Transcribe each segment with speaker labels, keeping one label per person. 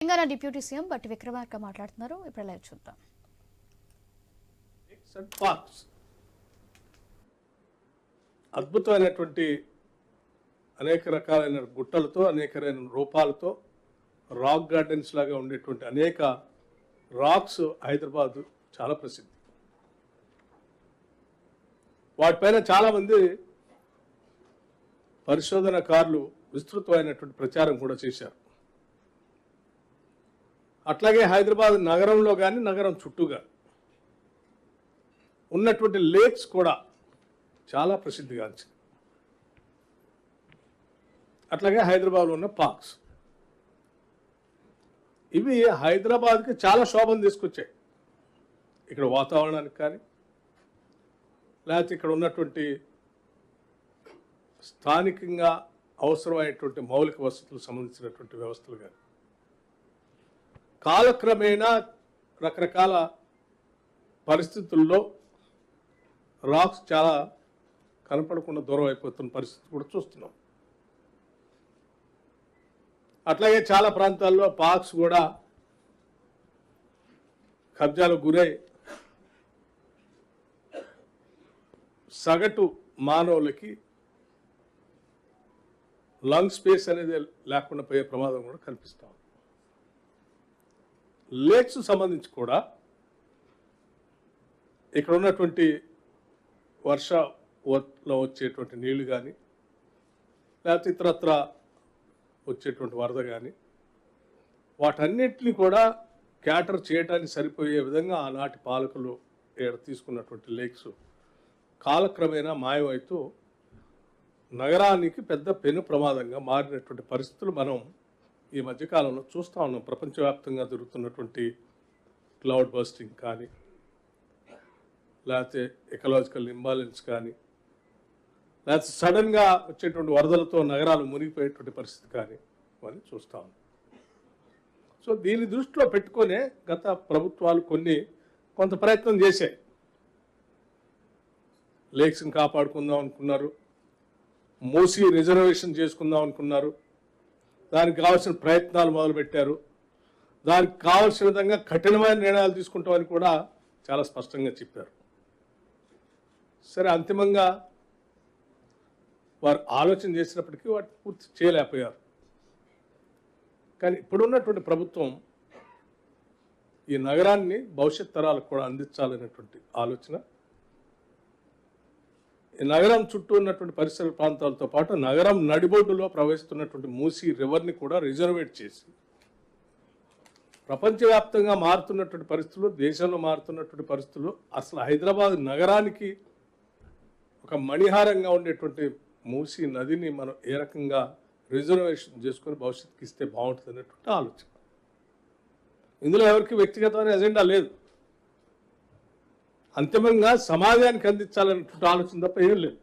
Speaker 1: Telangana deputy CM బట్టి విక్రమార్క మాట్లాడుతున్నారు. ఇప్పుడు లైవ్ చూద్దాం.
Speaker 2: అద్భుతమైనటువంటి అనేక రకాలైన గుట్టలతో అనేక రూపాలతో రాక్ గార్డెన్స్ లాగా ఉండేటువంటి అనేక రాక్స్ హైదరాబాద్ చాలా ప్రసిద్ధి. వాటిపైన చాలామంది పరిశోధనకారులు విస్తృతమైనటువంటి ప్రచారం కూడా చేశారు. అట్లాగే హైదరాబాద్ నగరంలో కానీ నగరం చుట్టూగా ఉన్నటువంటి లేక్స్ కూడా చాలా ప్రసిద్ధిగాంచింది. అట్లాగే హైదరాబాద్లో ఉన్న పార్క్స్ ఇవి హైదరాబాద్కి చాలా శోభను తీసుకొచ్చాయి. ఇక్కడ వాతావరణానికి కానీ లేకపోతే ఇక్కడ ఉన్నటువంటి స్థానికంగా అవసరమైనటువంటి మౌలిక వసతులకు సంబంధించినటువంటి వ్యవస్థలు కానీ కాలక్రమేణా రకరకాల పరిస్థితుల్లో రాక్స్ చాలా కనపడకుండా దూరం అయిపోతున్న పరిస్థితి కూడా చూస్తున్నాం. అట్లాగే చాలా ప్రాంతాల్లో పార్క్స్ కూడా కబ్జాలకు గురై సగటు మానవులకి లంగ్ స్పేస్ అనేది లేకుండా పోయే ప్రమాదం కూడా కనిపిస్తాం. లేక్స్ సంబంధించి కూడా ఇక్కడ ఉన్నటువంటి వర్షంలో వచ్చేటువంటి నీళ్లు కానీ లేకపోతే ఇతరత్ర వచ్చేటువంటి వరద కానీ వాటన్నిటిని కూడా క్యాటర్ చేయడానికి సరిపోయే విధంగా ఆనాటి పాలకులు తీసుకున్నటువంటి లేక్స్ కాలక్రమేణా మాయమవుతూ నగరానికి పెద్ద పెను ప్రమాదంగా మారినటువంటి పరిస్థితులు మనం ఈ మధ్యకాలంలో చూస్తూ ఉన్నాం. ప్రపంచవ్యాప్తంగా జరుగుతున్నటువంటి క్లౌడ్ బస్టింగ్ కానీ లేకపోతే ఎకలాజికల్ ఇంబాలెన్స్ కానీ లేకపోతే సడన్గా వచ్చేటువంటి వరదలతో నగరాలు మునిగిపోయేటువంటి పరిస్థితి కానీ ఇవన్నీ చూస్తూ ఉన్నాం. సో దీన్ని దృష్టిలో పెట్టుకొనే గత ప్రభుత్వాలు కొంత ప్రయత్నం చేశాయి. లేక్స్ని కాపాడుకుందాం అనుకున్నారు, మూసి రిజర్వేషన్ చేసుకుందాం అనుకున్నారు, దానికి కావాల్సిన ప్రయత్నాలు మొదలుపెట్టారు. దానికి కావాల్సిన విధంగా కఠినమైన నిర్ణయాలు తీసుకుంటామని కూడా చాలా స్పష్టంగా చెప్పారు. సరే, అంతిమంగా వారు ఆలోచన చేసినప్పటికీ వాటిని పూర్తి చేయలేకపోయారు. కానీ ఇప్పుడున్నటువంటి ప్రభుత్వం ఈ నగరాన్ని భవిష్యత్ తరాలకు కూడా అందించాలనేటువంటి ఆలోచన, ఈ నగరం చుట్టూ ఉన్నటువంటి పరిసర ప్రాంతాలతో పాటు నగరం నడిబొడ్డులో ప్రవహిస్తున్నటువంటి మూసీ రివర్ని కూడా రిజర్వేట్ చేసి ప్రపంచవ్యాప్తంగా మారుతున్నటువంటి పరిస్థితులు, దేశంలో మారుతున్నటువంటి పరిస్థితులు, అసలు హైదరాబాద్ నగరానికి ఒక మణిహారంగా ఉండేటువంటి మూసీ నదిని మనం ఏ రకంగా రిజర్వేషన్ చేసుకొని భవిష్యత్తుకి ఇస్తే బాగుంటుంది అనేటువంటి ఆలోచన. ఇందులో ఎవరికి వ్యక్తిగతమైన ఎజెండా లేదు. అంతిమంగా సమాజానికి అందించాలనేటువంటి ఆలోచన తప్ప ఏం లేదు.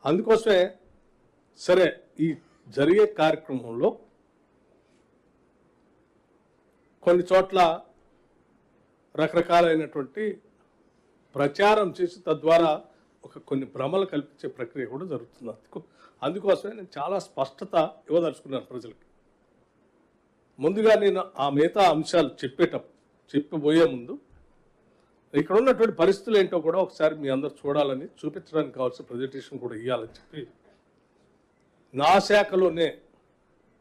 Speaker 2: అందుకోసమే సరే ఈ జరిగే కార్యక్రమంలో కొన్ని చోట్ల రకరకాలైనటువంటి ప్రచారం చేసి తద్వారా కొన్ని భ్రమలు కల్పించే ప్రక్రియ కూడా జరుగుతుంది. అందుకోసమే నేను చాలా స్పష్టత ఇవ్వదలుచుకున్నాను ప్రజలకి. ముందుగా నేను ఆ మిగతా అంశాలు చెప్పబోయే ముందు ఇక్కడ ఉన్నటువంటి పరిస్థితులు ఏంటో కూడా ఒకసారి మీ అందరు చూడాలని, చూపించడానికి కావాల్సిన ప్రజెంటేషన్ కూడా ఇవ్వాలని చెప్పి నా శాఖలోనే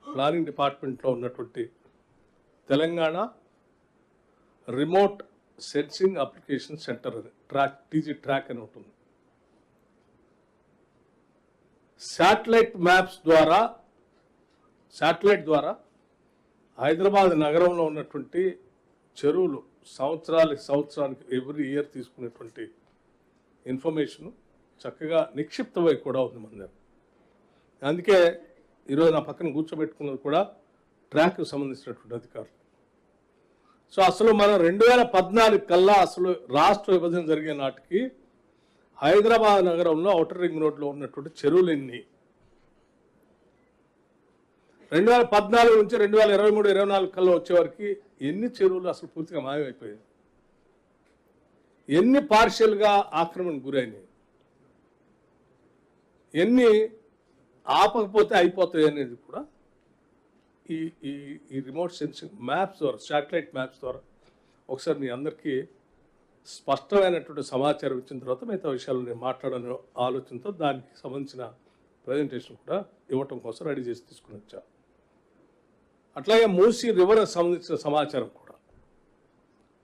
Speaker 2: ప్లానింగ్ డిపార్ట్మెంట్లో ఉన్నటువంటి Telangana remote sensing application centre అని టీజీ ట్రాక్ అని ఉంటుంది. శాటిలైట్ ద్వారా హైదరాబాద్ నగరంలో ఉన్నటువంటి చెరువులు సంవత్సరానికి ఎవ్రీ ఇయర్ తీసుకునేటువంటి ఇన్ఫర్మేషన్ చక్కగా నిక్షిప్తమై కూడా ఉంది మన దగ్గర. అందుకే ఈరోజు నా పక్కన కూర్చోబెట్టుకున్నది కూడా ట్రాక్కి సంబంధించినటువంటి అధికారులు. సో అసలు మనం 2014 కల్లా అసలు రాష్ట్ర విభజన జరిగే నాటికి హైదరాబాద్ నగరంలో ఔటర్ రింగ్ రోడ్లో ఉన్నటువంటి చెరువులు ఎన్ని, 2014 నుంచి 2023-24 కల్లా వచ్చేవారికి ఎన్ని చెరువులు అసలు పూర్తిగా మాయమైపోయాయి, ఎన్ని పార్షియల్గా ఆక్రమణకు గురైనాయి, ఎన్ని ఆపకపోతే అయిపోతాయి అనేది కూడా ఈ ఈ ఈ రిమోట్ సెన్సింగ్ మ్యాప్స్ ద్వారా, శాటిలైట్ మ్యాప్స్ ద్వారా ఒకసారి మీ అందరికీ స్పష్టమైనటువంటి సమాచారం ఇచ్చిన తర్వాత మిగతా విషయాలు నేను మాట్లాడాలని ఆలోచనతో దానికి సంబంధించిన ప్రజెంటేషన్ కూడా ఇవ్వటం కోసం రెడీ చేసి తీసుకుని వచ్చా. అట్లాగే మూసీ రివర్ సంబంధించిన సమాచారం కూడా,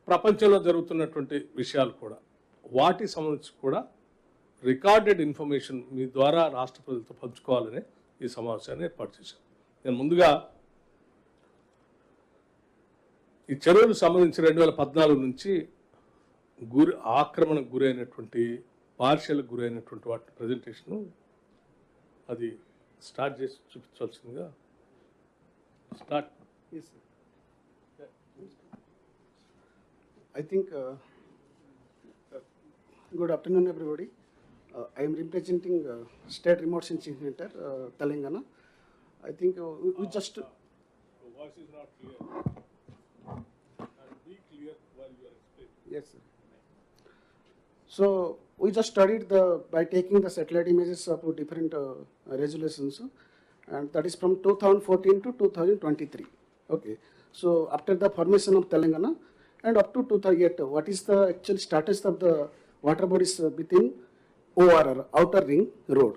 Speaker 2: ప్రపంచంలో జరుగుతున్నటువంటి విషయాలు కూడా, వాటికి సంబంధించి కూడా రికార్డెడ్ ఇన్ఫర్మేషన్ మీ ద్వారా రాష్ట్ర ప్రజలతో పంచుకోవాలని ఈ సమావేశాన్ని ఏర్పాటు చేశాను. నేను ముందుగా ఈ చెరువులకు సంబంధించి 2014 నుంచి ఆక్రమణకు గురైనటువంటి, పార్షియల్కి గురైనటువంటి వాటి ప్రజెంటేషను అది స్టార్ట్ చేసి చూపించాల్సిందిగా. Start.
Speaker 3: Yes, sir. I think, good afternoon, everybody. I am representing State Remote Sensing Center, Telangana. I think we just.
Speaker 2: The voice is not clear. And be clear while you are explaining.
Speaker 3: Yes, sir. So we just studied by taking the satellite images of different resolutions, and that is from 2014 to 2023. Okay. So after the formation of Telangana and up to 2008, what is the actual status of the water bodies within ORR, Outer Ring Road?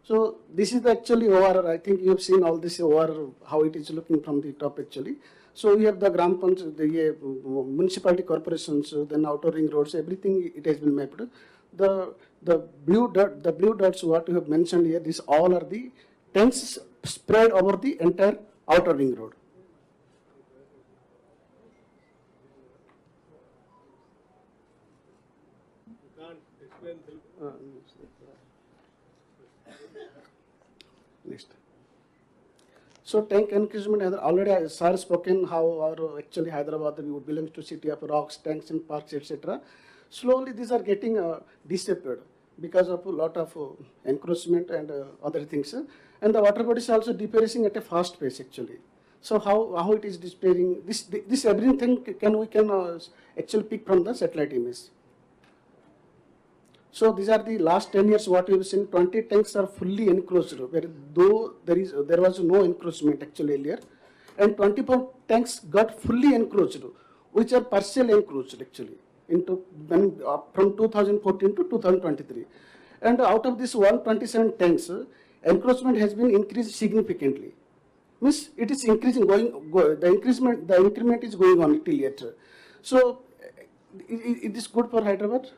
Speaker 3: So this is the actually ORR. I think you have seen all this ORR, how it is looking from the top actually. So we have the Gram Panchayat, the municipality corporations, then outer ring roads, everything it has been mapped. The blue dots what you have mentioned here, these all are the tanks spread over the entire outer ring road.
Speaker 2: You can't explain
Speaker 3: Next. So tank encroachment has already sir spoken how our actually Hyderabad belongs to city of rocks, tanks and parks, etc. Slowly these are getting disappeared because of a lot of encroachment and other things. And the water body is also disappearing at a fast pace actually. So how it is disappearing? This everything we can actually pick from the satellite image. So these are the last 10 years what we have seen. 20 tanks are fully encroached, where though there was no encroachment actually earlier, and 24 tanks got fully encroached, which are partially encroached actually into from 2014 to 2023. And out of this 127 tanks, encroachment has been increased significantly. Means it is increasing, the increment is going on till yet. So it is good for Hyderabad?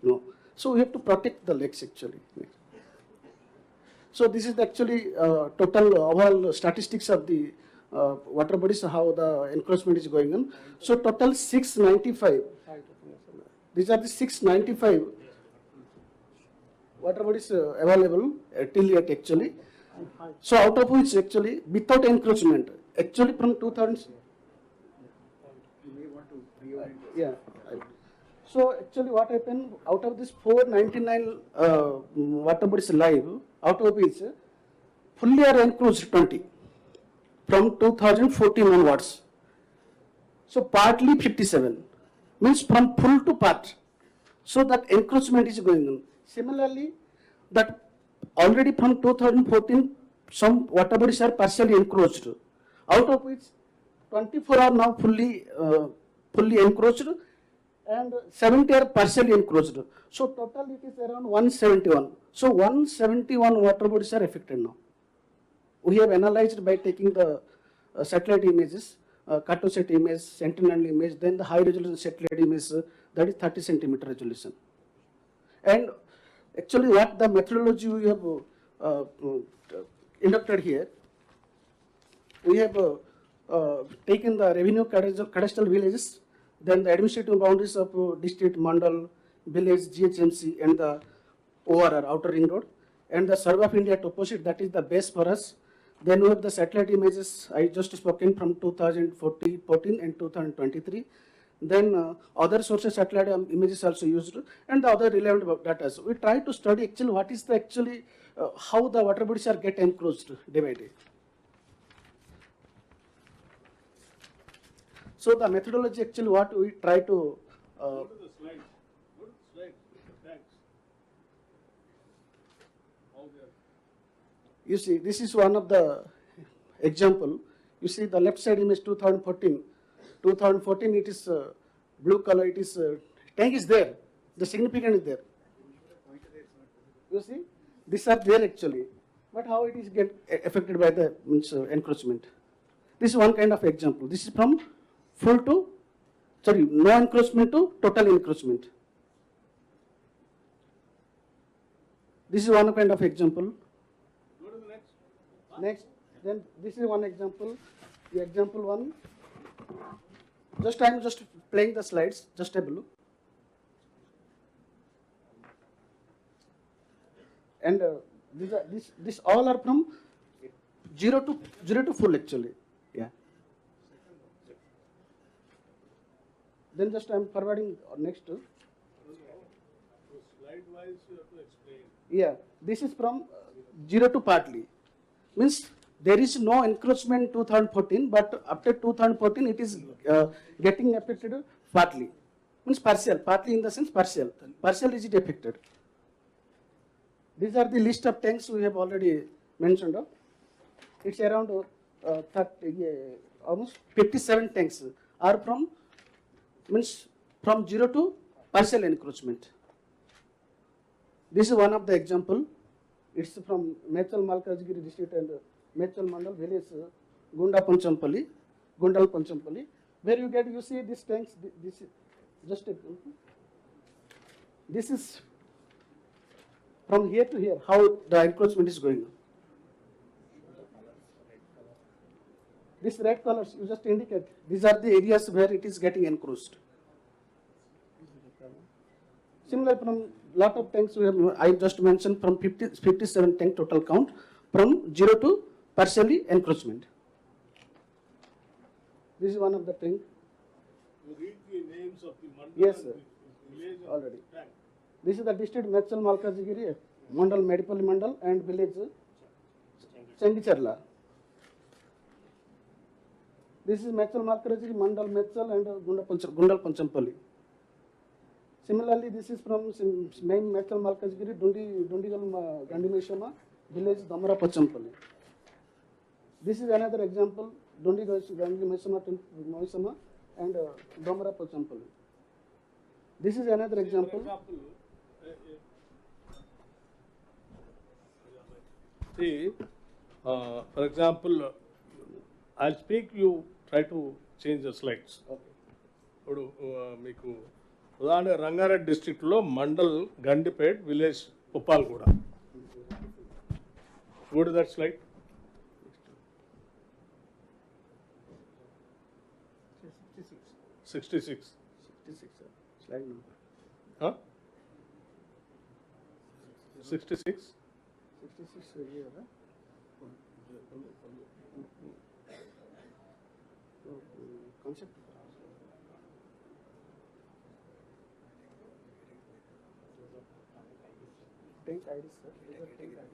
Speaker 3: No. So we have to protect the lakes actually. So this is actually total overall statistics of the water bodies, how the encroachment is going on. So total 695. These are the 695 water bodies available till yet actually. So out of which actually without encroachment, actually from 2000. Yeah. So actually what happened, out of this 499 water bodies live, out of which fully are encroached 20 from 2014 onwards. So partly 57, means from full to part. So that encroachment is going on. Similarly, that already from 2014 some water bodies are partially encroached, out of which 24 are now fully encroached, and 70 are partially encroached. So total it is around 171. So 171 water bodies are affected now. We have analyzed by taking the satellite images, Cartosat image, Sentinel image, then the high resolution satellite image, that is 30 centimeter resolution. And actually what the methodology we have inducted here, we have taken the revenue cadastral villages, then the administrative boundaries of district, mandal, village, GHMC, and the ORR, Outer Ring Road, and the Survey of India toposit, that is the base for us. Then we have the satellite images I just spoken from 2014 and 2023. Then other sources satellite images also used, and the other relevant data. So we try to study actually what is the actually how the water bodies are get encroached day by day. So the methodology actually what we try to.
Speaker 2: Go to the slides. Go to the slides. Thanks. How they are.
Speaker 3: You see, this is one of the example. You see the left side image 2014. 2014 it is blue color, it is tank is there. The significant is there. You see, these are there actually. But how it is get affected by the encroachment? This is one kind of example. This is from full to, sorry, no encroachment to total encroachment. This is one kind of example.
Speaker 2: Go to the next.
Speaker 3: Next, then this is one example. The example one. Just I am just playing the slides. Just have a look. And this all are from zero to full actually. Yeah. Then just I am forwarding next to.
Speaker 2: Slide wise, you have to explain.
Speaker 3: Yeah, this is from 0 to partly. Means there is no encroachment 2014, but after 2014 it is getting affected partly. Means partial, partly in the sense partial. Partial is it affected. These are the list of tanks we have already mentioned. It's around almost 57 tanks are from, means from 0 to partial encroachment. This is one of the example. It's from Mechal Malkajgiri district and Mechal Mandal village, Gundal Panchampalli, where you see these tanks. This is just a, this is from here to here how the encroachment is going on. These red colors you just indicate. These are the areas where it is getting encroached. Similar from lot of tanks we have, I just mentioned from 57 tank total count from 0 to partially encroachment. This is one of the tank.
Speaker 2: You read the names of the mandal.
Speaker 3: Yes, sir.
Speaker 2: Village and
Speaker 3: Already.
Speaker 2: tank.
Speaker 3: This is the district Mechal Malkajgiri, Mandal Medipalli Mandal and village Chengicharla. This is Mechal Malkajgiri, Mandal Mechal and Gundal Panchampalli. Similarly, this is from main Mechal Malkajgiri, Dundigal Gandimeshama, village Damara Pachampalli. This is another example, Dundigal Gandimeshama and Damara Pachampalli. This is another example.
Speaker 2: See, for example, I'll speak, you try to change the slides. ఇప్పుడు మీకు ఉదాహరణ రంగారెడ్డి డిస్ట్రిక్ట్లో mandal Gandipet village Uppalaguda. Go to that slide. 66.
Speaker 3: Slide number.
Speaker 2: Huh? 66.
Speaker 3: 66 here. Concept. Tank ID, sir. Tank ID.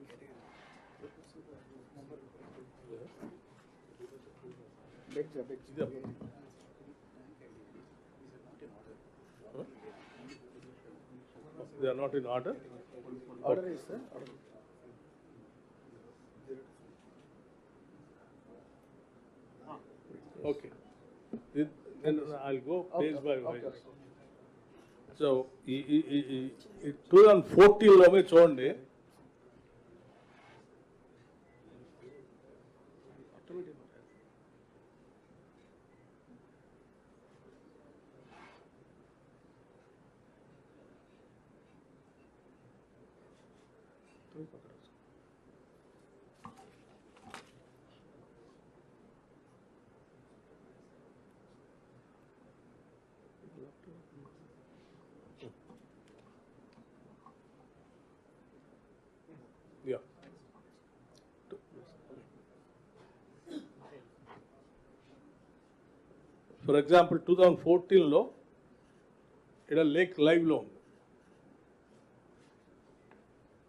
Speaker 2: They are not in order.
Speaker 3: Order is, sir. Order.
Speaker 2: Okay. Then I'll go page by page.
Speaker 3: Okay.
Speaker 2: So, 2014 చూడండి. Yeah. For example, 2014లో ఇక్కడ lake లైవ్లో ఉంది.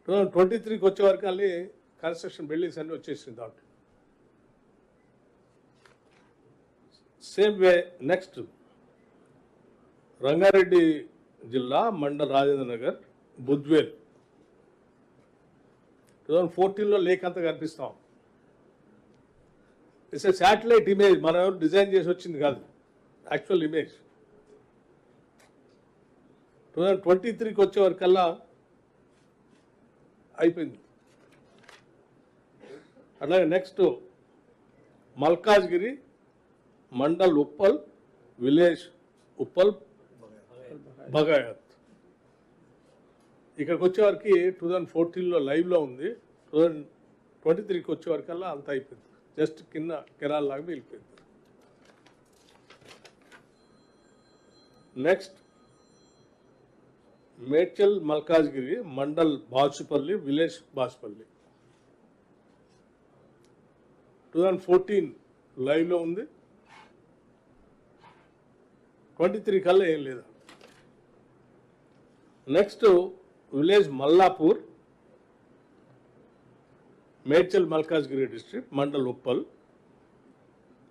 Speaker 2: 2023కి వచ్చే వరకు మళ్ళీ construction buildings అన్నీ వచ్చేసింది దాంట్లో. సేమ్ వే నెక్స్ట్ రంగారెడ్డి జిల్లా మండల్ రాజేంద్ర నగర్ బుద్వేల్ 2014లో లేక్ అంతా కనిపిస్తాం. ఇట్స్ ఏ శాటిలైట్ ఇమేజ్, మనం ఎవరు డిజైన్ చేసి వచ్చింది కాదు, యాక్చువల్ ఇమేజ్. 2023కి వచ్చే వరకల్లా అయిపోయింది. అలాగే నెక్స్ట్ మల్కాజ్గిరి మండల్ ఉప్పల్, విలేజ్ ఉప్పల్ బగాయత్. ఇక్కడికి వచ్చేవారికి 2014లో లైవ్లో ఉంది, 2023కి వచ్చే వరకల్లా అంత అయిపోయింది, జస్ట్ కింద కెనాల్ లాగా వెళ్ళిపోయింది. నెక్స్ట్ మేడ్చల్ మల్కాజ్గిరి మండల్ బాచుపల్లి, విలేజ్ బాచుపల్లి 2014 లైవ్లో ఉంది, 23 కల్లా ఏం లేదు. Next village Mallapur, Medchal Malkajgiri district, mandal Uppal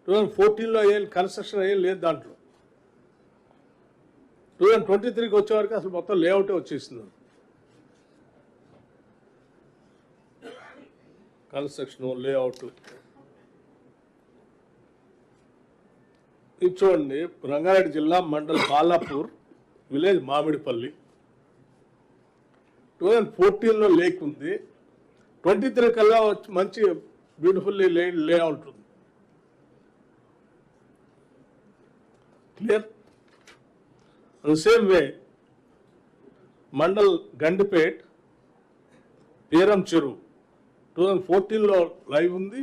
Speaker 2: 2014లో ఏం కన్స్ట్రక్షన్ ఏం లేదు దాంట్లో. 2023కి వచ్చే వరకు అసలు మొత్తం లేఅవుటే వచ్చేసింది, కన్స్ట్రక్షన్ లేఅవుట్. ఇది చూడండి, రంగారెడ్డి జిల్లా మండల్ బాలాపూర్, విలేజ్ మామిడిపల్లి 2014లో లేక్ ఉంది, 23 కల్లా మంచి బ్యూటిఫుల్లీ లేఅవుట్ ఉంది. Clear? Same way mandal Gandipet Peram చెరువు 2014లో లైవ్ ఉంది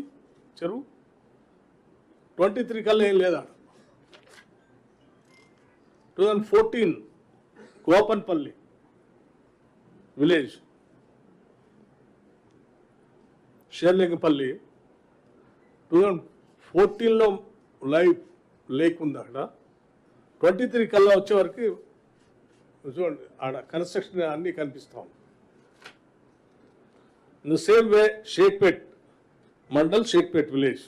Speaker 2: చెరువు, 23 కల్లా ఏం లేదా. 2014 గోపన్పల్లి విలేజ్ షేర్లింగపల్లి 2014లో లైవ్ లేక్ ఉంది అక్కడ, 23 కల్లా వచ్చే వరకు చూడండి ఆడ కన్స్ట్రక్షన్ అన్నీ కనిపిస్తాం. In the same way Shaikpet mandal Shaikpet village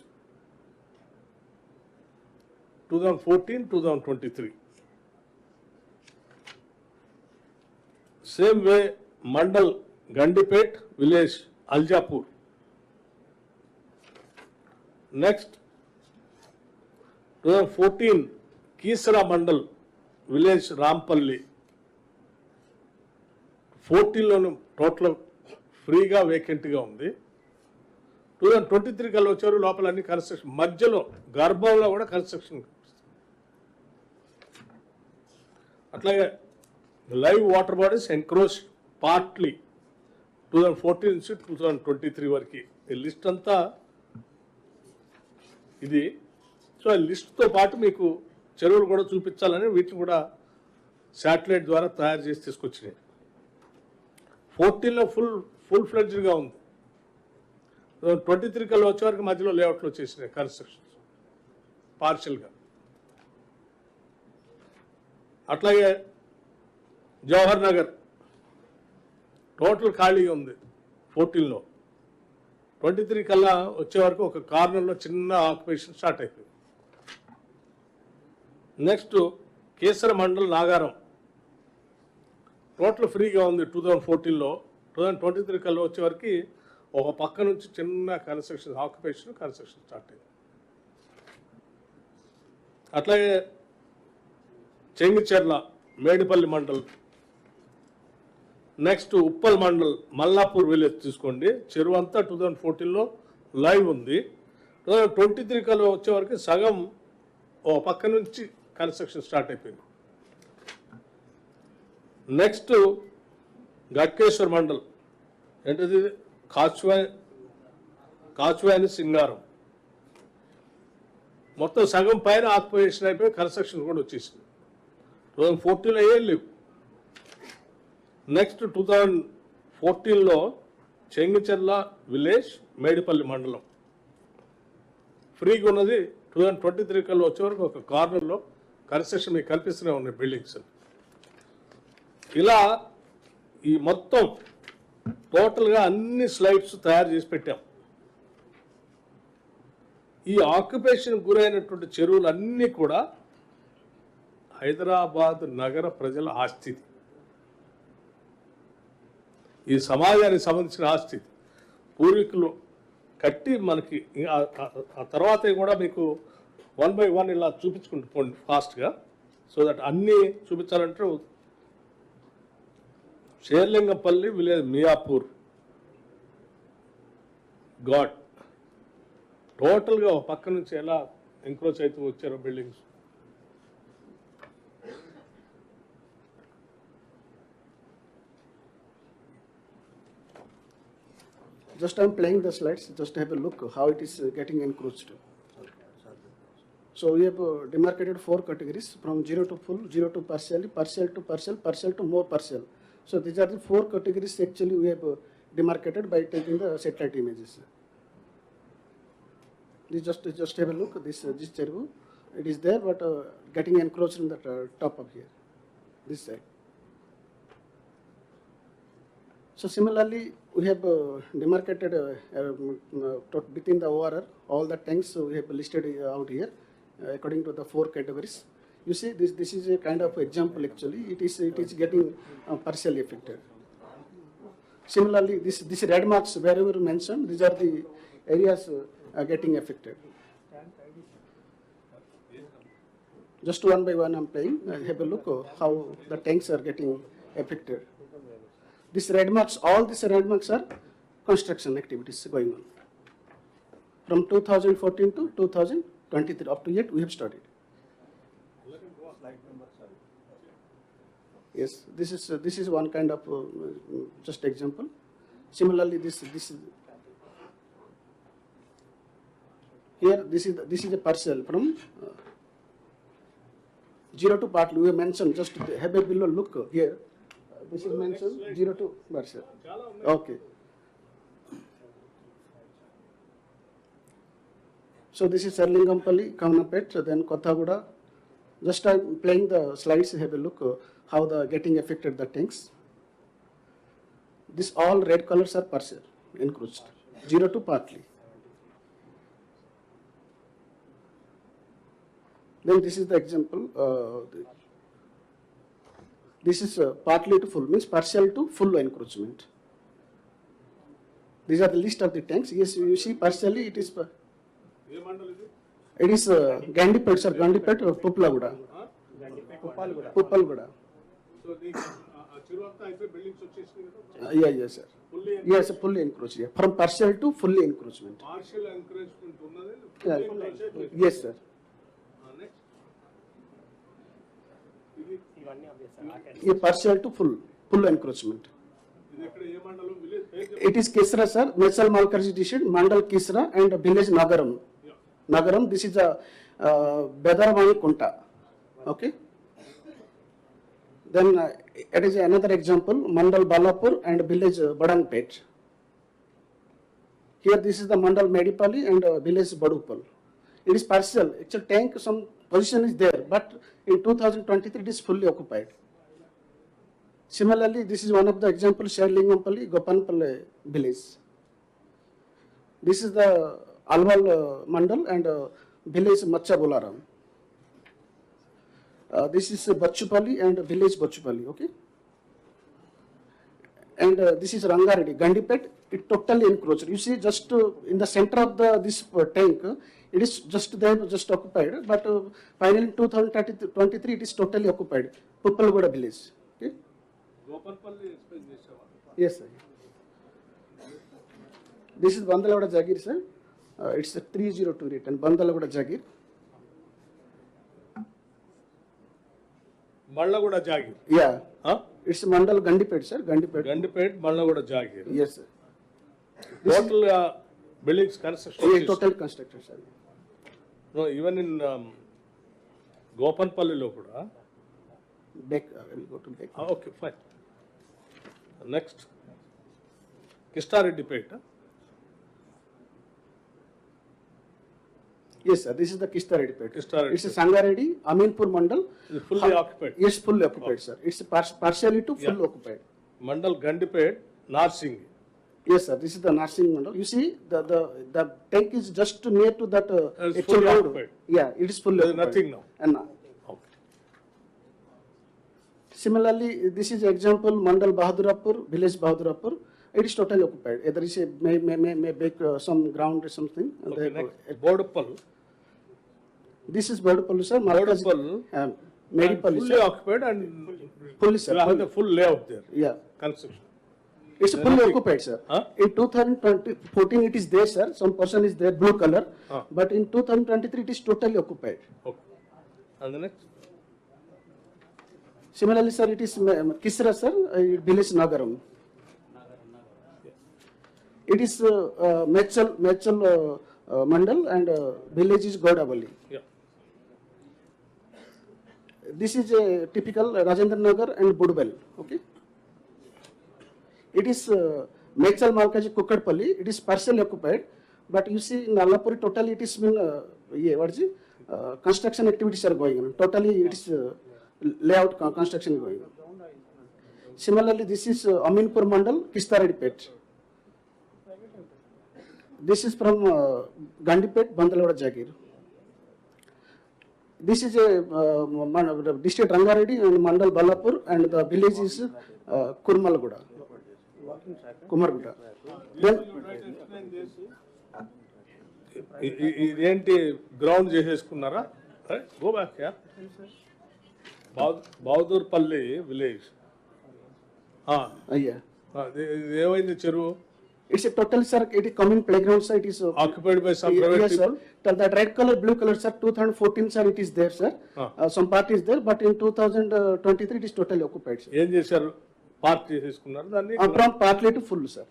Speaker 2: 2014-2023. Same way mandal Gandipet village Aljapur. Next 2014 Keesara mandal village Rampally 14లోనూ టోటల్ ఫ్రీగా వేకెంట్గా ఉంది. 2023 కల్లా వచ్చారు, లోపల అన్ని కన్స్ట్రక్షన్, మధ్యలో గర్భంలో కూడా కన్స్ట్రక్షన్. అట్లాగే live water bodies encroach partly 2014 నుంచి 2023 వరకు. ఈ లిస్ట్ అంతా ఇది. సో ఆ లిస్ట్తో పాటు మీకు చెరువులు కూడా చూపించాలని వీటిని కూడా శాటిలైట్ ద్వారా తయారు చేసి తీసుకొచ్చినాయి. 14లో ఫుల్ ఫ్లెడ్జ్డ్గా ఉంది, 23 కల్లా వచ్చే వరకు మధ్యలో లేఅవుట్లో వచ్చేసినాయి కన్స్ట్రక్షన్స్ పార్షియల్గా. అట్లాగే జవహర్ నగర్ టోటల్ ఖాళీగా ఉంది 14లో, 23 కల్లా వచ్చే వరకు ఒక కార్నర్లో చిన్న ఆక్యుపేషన్ స్టార్ట్ అయిపోయింది. నెక్స్ట్ కేసర మండల్ నాగారం టోటల్ ఫ్రీగా ఉంది 2014లో, 2023 కల్లా వచ్చే వరకు ఒక పక్క నుంచి చిన్న కన్స్ట్రక్షన్ కన్స్ట్రక్షన్ స్టార్ట్ అయింది. అట్లాగే చెంగిచెర్ల మేడిపల్లి మండల్, నెక్స్ట్ ఉప్పల్ మండల్ మల్లాపూర్ విలేజ్ తీసుకోండి, చెరువు అంతా 2014లో లైవ్ ఉంది. 2023 కల్లా వచ్చే వరకు సగం ఓ పక్క నుంచి కన్స్ట్రక్షన్ స్టార్ట్ అయిపోయింది. నెక్స్ట్ గట్కేశ్వర్ మండల్ ఏంటిది కాచువాని సింగారం మొత్తం సగం పైన ఆక్యుపేషన్ అయిపోయి కన్స్ట్రక్షన్ కూడా వచ్చేసింది. 2014లో ఏం లేవు. నెక్స్ట్ 2014లో చెంగిచెర్ల విలేజ్ మేడిపల్లి మండలం ఫ్రీగా ఉన్నది. 2023 కల్లా వచ్చే వరకు ఒక కార్నర్లో కన్స్ట్రక్షన్ మీకు కనిపిస్తూనే ఉన్నాయి బిల్డింగ్స్. ఇలా ఈ మొత్తం టోటల్గా అన్ని స్లైడ్స్ తయారు చేసి పెట్టాం. ఈ ఆక్యుపేషన్ గురైనటువంటి చెరువులు అన్నీ కూడా హైదరాబాద్ నగర ప్రజల ఆస్తి, ఈ సమాజానికి సంబంధించిన ఆస్తి. పూర్వీకులు కట్టి మనకి ఆ తర్వాత కూడా మీకు 1 by 1 ఇలా చూపించుకుంటూ పోండి ఫాస్ట్గా, సో దట్ అన్నీ చూపించాలంటే షేర్లింగంపల్లి విలేజ్ మియాపూర్ ఘాట్ టోటల్గా ఒక పక్క నుంచి ఎలా ఎంక్రోచ్ అవుతూ వచ్చారో buildings.
Speaker 3: Just I'm playing the slides, just have a look how it is getting encroached. So we have demarcated 4 categories from 0 to full, 0 to partially, partial to partial, partial to more partial. So these are the 4 categories actually we have demarcated by taking the satellite images. This just have a look, this cherry, it is there but getting encroached in the top of here, this side. So similarly, we have demarcated within the ORR all the tanks we have listed out here according to the 4 categories. You see, this is a kind of example actually. It is getting partially affected. Similarly, this red marks wherever mentioned, these are the areas getting affected. Just one by one I'm playing. Have a look how the tanks are getting affected. These red marks, all these red marks are construction activities going on. From 2014 to 2023, up to yet we have started. Yes, this is one kind of just example. Similarly, this is here. This is a parcel from 0 to partly. We have mentioned, just have a below look here. This is mentioned 0 to parcel. Okay. So this is Sarlingampalli, Kavanapet, then Kothagуда. Just I'm playing the slides, have a look how the getting affected the tanks. This all red colors are partial, encroached, 0 to partly. Then this is the example. This is partly to full, means partial to full encroachment. These are the list of the tanks. Yes, you see partially it is. It is Gandipet, sir. Gandipet or Puppalaguda. Puppalaguda.
Speaker 2: So the buildings
Speaker 3: Yes, sir. Yes, fully encroached. Yeah. From partial to fully encroachment.
Speaker 2: partial encouragement ఉన్నది.
Speaker 3: Yeah. Yes, sir. Yeah, partial to full encroachment.
Speaker 2: ఇది ఎక్కడ ఏ మండలం village
Speaker 3: It is Kisra, sir. Mechal Malkarji district, Mandal Kisra and village Nagaram. Nagaram. This is a Bedarvani Kunta. Okay. Then it is another example, Mandal Balapur and village Badangpet. Here this is the Mandal Medipalli and village Badupal. It is partial. Actual tank, some position is there, but in 2023 it is fully occupied. Similarly, this is one of the examples, Sherlingampalli, Gopanpalli village. This is the Alwal Mandal and village Macha Bolaram. This is Bachupalli and village Bachupalli, okay? And this is Rangareddy, Gandipet, it totally encroached. You see, just in the center of this tank, it is just there, just occupied, but finally in 2023 it is totally occupied. Puppalaguda village, okay?
Speaker 2: Gopanpally explain చేసావా?
Speaker 3: Yes, sir. This is Bandalagada Jagir, sir. It's a 302 written, Bandalagada Jagir.
Speaker 2: Mallaguda Jagir.
Speaker 3: Yeah. It's Mandal Gandipet, sir. Gandipet.
Speaker 2: Gandipet Mallaguda Jagir.
Speaker 3: Yes, sir.
Speaker 2: Total buildings
Speaker 3: Yeah,
Speaker 2: construction.
Speaker 3: total constructed, sir.
Speaker 2: No, even in గోపన్పల్లిలో కూడా.
Speaker 3: Back, we'll go to back.
Speaker 2: Okay fine. Next Kistareddypet.
Speaker 3: Yes, sir. This is the Kistaredipet.
Speaker 2: Kistaredipet.
Speaker 3: It's a Sangareddy, Aminpur Mandal.
Speaker 2: Fully occupied.
Speaker 3: Yes, fully occupied, sir. It's partially to full
Speaker 2: Yeah.
Speaker 3: occupied.
Speaker 2: Mandal Gandipet Narsing.
Speaker 3: Yes, sir. This is the nursing Mandal. You see, the tank is just near to that
Speaker 2: It's
Speaker 3: actual
Speaker 2: fully
Speaker 3: road.
Speaker 2: occupied.
Speaker 3: Yeah, it is fully
Speaker 2: There is
Speaker 3: occupied.
Speaker 2: nothing now.
Speaker 3: And now.
Speaker 2: Okay.
Speaker 3: Similarly, this is example Mandal Bahadurapur, village Bahadurapur. it is totally occupied. There is a may bake some ground or something. And
Speaker 2: Okay,
Speaker 3: they-
Speaker 2: next. Bodapal.
Speaker 3: This is Bodapallu, sir. Markaz,
Speaker 2: Bodapal.
Speaker 3: Medipalli,
Speaker 2: Fully
Speaker 3: sir.
Speaker 2: occupied and
Speaker 3: Fully, sir.
Speaker 2: you have the full layout there.
Speaker 3: Yeah.
Speaker 2: Construction.
Speaker 3: It's fully occupied, sir.
Speaker 2: Huh?
Speaker 3: In 2014, it is there, sir. Some person is there, blue color.
Speaker 2: Huh.
Speaker 3: But in 2023, it is totally occupied.
Speaker 2: Okay. And the next?
Speaker 3: Similarly, sir, it is Kisra, sir, village Nagaram. It is Mechal Mandal and village is Godavali.
Speaker 2: Yeah.
Speaker 3: This is a typical Rajendra Nagar and Budbel. Okay. It is Mechal Malkaji Kukadpalli. It is partially occupied, but you see in Nallapuri totally it is been what is it? Construction activities are going on. Totally it is layout construction is going on. Similarly, this is Aminpur Mandal, Kistaredipet. This is from Gandipet, Bandalwada Jagir. This is a district Rangareddy and Mandal Balapur, and the village is Kurmalaguda. Kumarguda. Then
Speaker 2: ఇదేంటి ground చేసేసుకున్నారా go back yeah Bahadurpally village
Speaker 3: yeah,
Speaker 2: ఏమైంది చెరువు
Speaker 3: it's a total, sir. It is common playground, sir. It is
Speaker 2: occupied by some private
Speaker 3: yes, sir.
Speaker 2: People
Speaker 3: That red color, blue color, sir. 2014, sir. It is there, sir. Some part is there, but in 2023, it is totally occupied, sir.
Speaker 2: ఏం చేశారు park చేసేసుకున్నారు దాన్ని
Speaker 3: From partly to full, sir.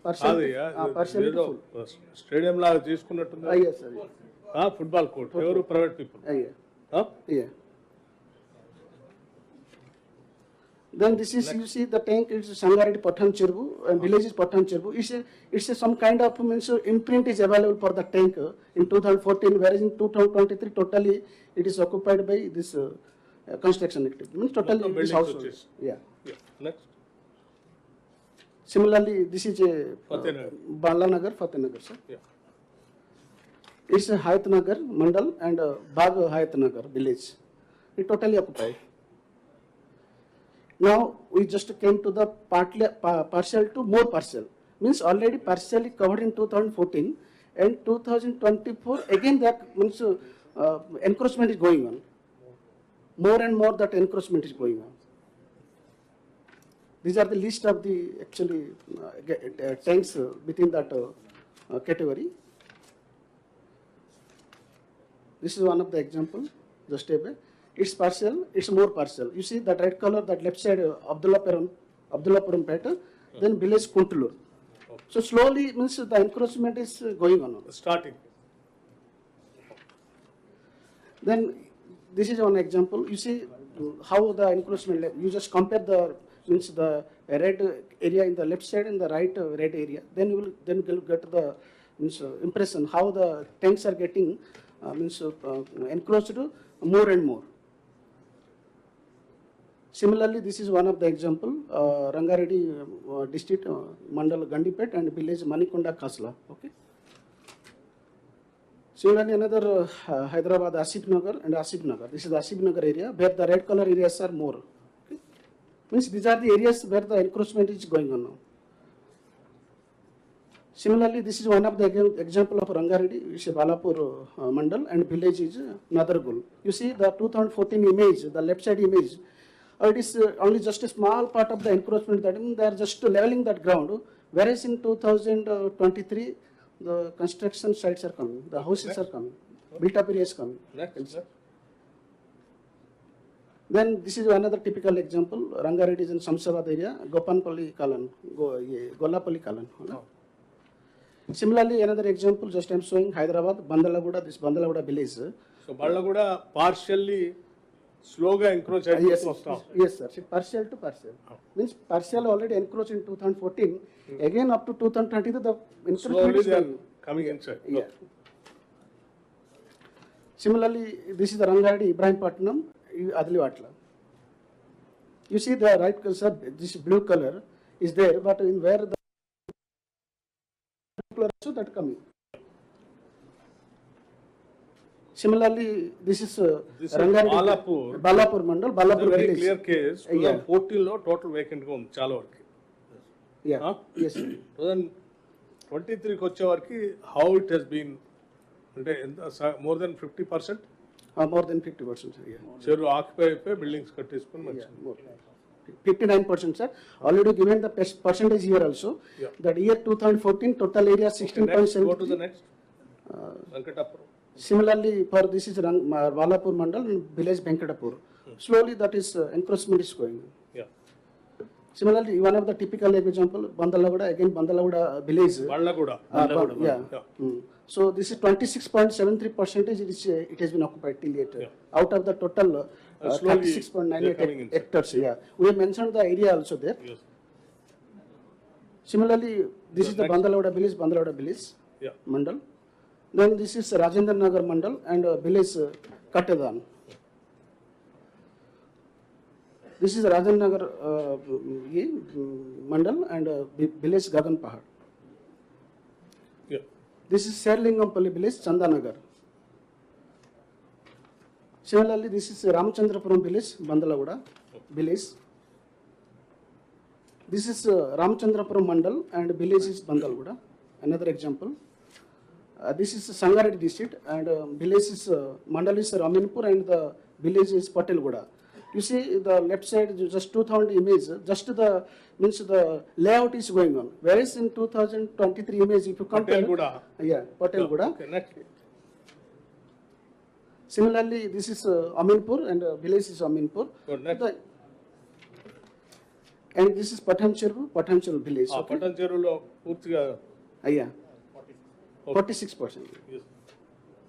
Speaker 3: Partially, partially to
Speaker 2: ఏదో
Speaker 3: full.
Speaker 2: Stadium లాగా తీసుకున్నట్టుంది
Speaker 3: Yes, sir.
Speaker 2: Football court ఎవరు private people
Speaker 3: Yeah. Yeah. Then this is, you see the tank, it's Sangareddy Pathan Cheruvu and village is Pathan Cheruvu. It's a some kind of means imprint is available for the tank in 2014, whereas in 2023 totally it is occupied by this construction activity. Means totally
Speaker 2: Mottham
Speaker 3: this
Speaker 2: buildings
Speaker 3: house.
Speaker 2: వచ్చేసి.
Speaker 3: Yeah.
Speaker 2: Next
Speaker 3: Similarly, this is a
Speaker 2: Fatehnagar.
Speaker 3: Balanagar, Fatehnagar, sir. It's a Hayatnagar Mandal and Bag Hayatnagar village. It totally occupied. Now we just came to the partial to more partial. Means already partially covered in 2014 and 2024 again that means encroachment is going on. More and more that encroachment is going on. These are the list of the actually tanks within that category. This is one of the example, just a bit. It's partial, it's more partial. You see that red color, that left side, Abdullapuram Peta, then village Kuntulur. So slowly means the encroachment is going on.
Speaker 2: Starting
Speaker 3: Then this is one example. You see how the encroachment, you just compare the means the red area in the left side and the right red area. Then you will get the means impression how the tanks are getting encroached more and more. Similarly, this is one of the example, Rangareddy district, Mandal Gandipet and village Manikonda Kasla. Okay. Similarly, another Hyderabad Asif Nagar and Asif Nagar. This is the Asif Nagar area where the red color areas are more. Okay. Means these are the areas where the encroachment is going on now. Similarly, this is one of the example of Rangareddy, which is Balapur Mandal and village is Nadargul. You see the 2014 image, the left side image. It is only just a small part of the encroachment. That means they are just leveling that ground. Whereas in 2023, the construction sites are coming, the houses are coming, built-up areas coming.
Speaker 2: Next
Speaker 3: Then this is another typical example. Rangareddy is in Samsabad area, Gopanpalli Kalan, Golapalli Kalan. Similarly, another example, just I am showing Hyderabad, Bandalaguda, this Bandalaguda village.
Speaker 2: So వాళ్ళు కూడా partially స్లోగా encroach
Speaker 3: Yes,
Speaker 2: అయిపోతూ వస్తాం
Speaker 3: yes, sir. See, partial to partial. Means partial already encroached in 2014. Again, up to 2022, the encroachment
Speaker 2: slowly
Speaker 3: is
Speaker 2: they are
Speaker 3: going.
Speaker 2: Coming inside
Speaker 3: Yeah. Similarly, this is the Rangareddy Ibrahimpatnam, Adliwatla. You see the right, sir, this blue color is there, but in where the color also that coming. Similarly, this is
Speaker 2: This is
Speaker 3: Rangareddy,
Speaker 2: Balapur.
Speaker 3: Balapur Mandal, Balapur
Speaker 2: very
Speaker 3: village.
Speaker 2: Clear case
Speaker 3: Yeah.
Speaker 2: 14 లో total vacant గా ఉంది చాలా వరకు
Speaker 3: Yeah. Yes, sir.
Speaker 2: 2023కి వచ్చేవారికి how it has been అంటే ఎంత more than 50%
Speaker 3: More than 50%, sir. Yeah.
Speaker 2: చెరువు ఆక్యుపై అయిపోయి బిల్డింగ్స్ కట్టేసుకుని
Speaker 3: Yeah,
Speaker 2: మంచిది.
Speaker 3: more. 59%, sir. Already given the percentage here also.
Speaker 2: Yeah.
Speaker 3: That year 2014, total area
Speaker 2: Next, go to
Speaker 3: 16.7.
Speaker 2: the next. Venkatapuram.
Speaker 3: Similarly, for this is Walapur Mandal and village Venkatapur. Slowly that is encroachment is going.
Speaker 2: Yeah.
Speaker 3: Similarly, one of the typical example, Bandalaguda, again Bandalaguda village.
Speaker 2: వాళ్ళగూడ.
Speaker 3: Yeah.
Speaker 2: Yeah.
Speaker 3: So this is 26.73%. It has been occupied till yet.
Speaker 2: Yeah.
Speaker 3: Out of the total
Speaker 2: Slowly they're coming
Speaker 3: 36.98
Speaker 2: inside.
Speaker 3: hectares. Yeah. We have mentioned the area also there.
Speaker 2: Yes.
Speaker 3: Similarly, this is the
Speaker 2: Next.
Speaker 3: Bandalaguda village
Speaker 2: Yeah.
Speaker 3: Mandal. Then this is Rajendra Nagar Mandal and village Katedan. This is Rajendra Nagar Mandal and village Gagan Pahad.
Speaker 2: Yeah.
Speaker 3: This is Serlingampalli village Chandanagar. Similarly, this is Ramchandrapuram village Bandalaguda village. This is Ramchandrapuram Mandal and village is Bandalaguda. Another example. This is Sangareddy district and village is Mandal is Raminpur and the village is Patelguda. You see the left side, just 2000 image, just the means the layout is going on. Whereas in 2023 image, if you compare,
Speaker 2: Patelguda.
Speaker 3: yeah, Patelguda.
Speaker 2: Okay, next.
Speaker 3: Similarly, this is Aminpur and village is Aminpur.
Speaker 2: Good, next.
Speaker 3: And this is Pathancheru village.
Speaker 2: ఆ పట్టణ చెరువులో పూర్తిగా
Speaker 3: Yeah, 46%.
Speaker 2: yes.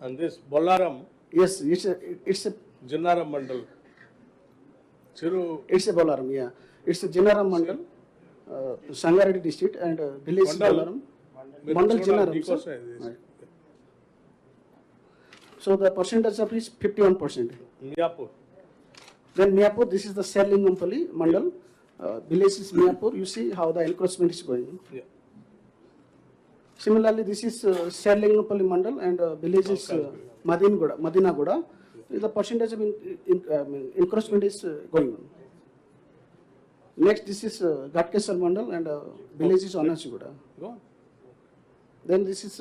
Speaker 2: And this Bollaram
Speaker 3: Yes, it's a
Speaker 2: Jinnaram mandal చెరువు
Speaker 3: Bolaram, yeah. It's a Jinaram Mandal, Sangareddy district and village is
Speaker 2: Mandal.
Speaker 3: Bolaram.
Speaker 2: మీరు
Speaker 3: Mandal
Speaker 2: చూడాలి,
Speaker 3: Jinaram,
Speaker 2: మీకోసమే
Speaker 3: sir.
Speaker 2: ఇది.
Speaker 3: So the percentage of is 51%.
Speaker 2: Miyapur.
Speaker 3: Then Miapur, this is the Serlingampalli Mandal, village is Miapur. You see how the encroachment is going.
Speaker 2: Yeah.
Speaker 3: Similarly, this is Serlingampalli Mandal and village is Madinaguda. The percentage of encroachment is going on. Next, this is Gatkesar Mandal and village is Anachiguda.
Speaker 2: Go on.
Speaker 3: Then this is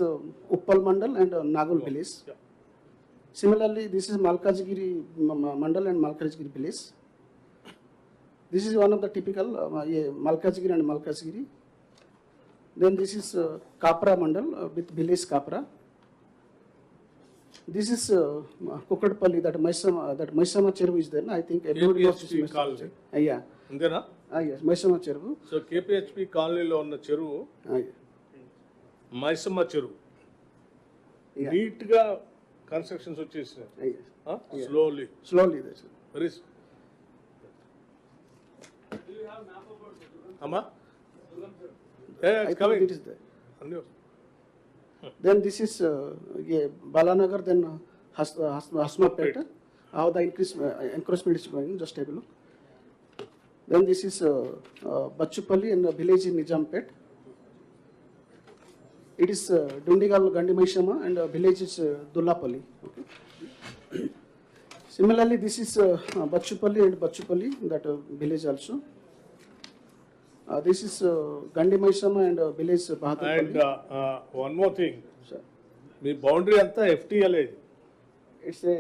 Speaker 3: Uppal Mandal and Nagul village.
Speaker 2: Yeah.
Speaker 3: Similarly, this is Malkajgiri Mandal and Malkajgiri village. This is one of the typical Malkajgiri and Malkajgiri. Then this is Kapra Mandal with village Kapra. This is Kukadpalli, that Maisama Cheruvu is there. I think everybody knows this.
Speaker 2: KPHP colony.
Speaker 3: Yeah.
Speaker 2: అంతేనా?
Speaker 3: Yes, Maisama Cheruvu.
Speaker 2: So కేపీహెచ్పి కాలనీలో ఉన్న చెరువు మైసమ్మ చెరువు
Speaker 3: Yeah.
Speaker 2: Neat గా constructions వచ్చేసినాయి.
Speaker 3: Yes.
Speaker 2: Slowly
Speaker 3: Slowly, that's it.
Speaker 2: Very అమ్మా
Speaker 3: I think it is there.
Speaker 2: అన్నీ వస్తాయి.
Speaker 3: Then this is Balanagar, then Hasmapet. How the encroachment is going, just have a look. Then this is Bachupalli and village in Nijampet. It is Dundigal Gandimaishama and village is Dullapalli. Okay. Similarly, this is Bachupalli and Bachupalli, that village also. This is Gandimaishama and village
Speaker 2: and
Speaker 3: Bahadurpalli.
Speaker 2: One more thing,
Speaker 3: Sir,
Speaker 2: మీ boundary అంతా FTL
Speaker 3: it's a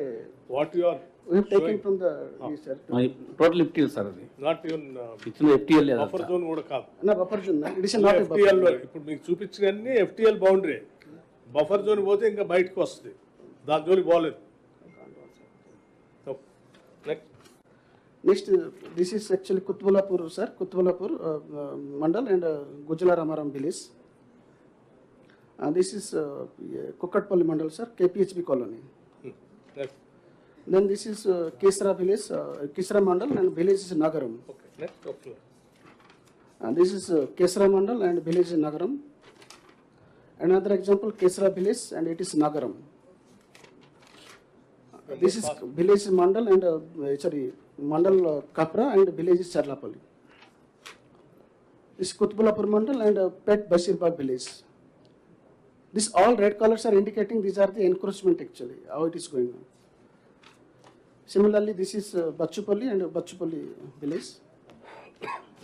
Speaker 2: what you are
Speaker 3: we have taken from the sir.
Speaker 4: Total FTL sir అది
Speaker 2: not even
Speaker 4: ఇచ్చిన FTL
Speaker 2: buffer zone కూడా కాదు.
Speaker 3: No, buffer zone. It is not a buffer
Speaker 2: FTL
Speaker 3: zone.
Speaker 2: ఇప్పుడు మీకు చూపించినన్ని FTL boundary. Buffer zone పోతే ఇంకా బయటకు వస్తుంది, దాని జోలికి పోలేదు. Next.
Speaker 3: Next, this is actually Kutbulapur, sir. Kutbulapur Mandal and Gujala Ramaram village. This is Kukatpalli Mandal, sir. KPHB colony.
Speaker 2: Next.
Speaker 3: Then this is Kesra village, Kesra Mandal and village is Nagaram.
Speaker 2: Okay, next. Okay.
Speaker 3: This is Kesra Mandal and village is Nagaram. Another example, Kesra village and it is Nagaram. This is village Mandal and Mandal Kapra and village is Charlapalli. This is Kutbulapur Mandal and Pet Basirbagh village. This all red colors are indicating these are the encroachment actually, how it is going on. Similarly, this is Bachupalli and Bachupalli village.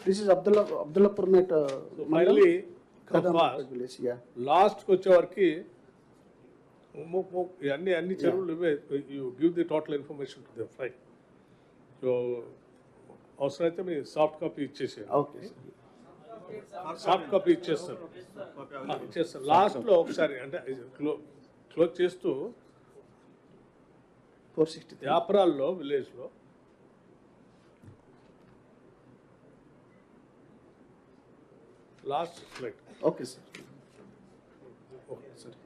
Speaker 3: This is Abdullapur Met.
Speaker 2: Finally,
Speaker 3: Kadam
Speaker 2: fast.
Speaker 3: village, yeah.
Speaker 2: లాస్ట్కి వచ్చేవరకు అన్ని చెరువులు ఇవే you give the total information to the fry. So అవసరమైతే మీ soft copy ఇచ్చేసేయండి.
Speaker 3: Okay, sir.
Speaker 2: Soft copy ఇచ్చేస్తారు. లాస్ట్లో ఒకసారి అంటే క్లోజ్ చేస్తూ
Speaker 3: 463.
Speaker 2: యాప్రాల్లో విలేజ్లో last slide.
Speaker 3: Okay, sir.
Speaker 2: Okay సరే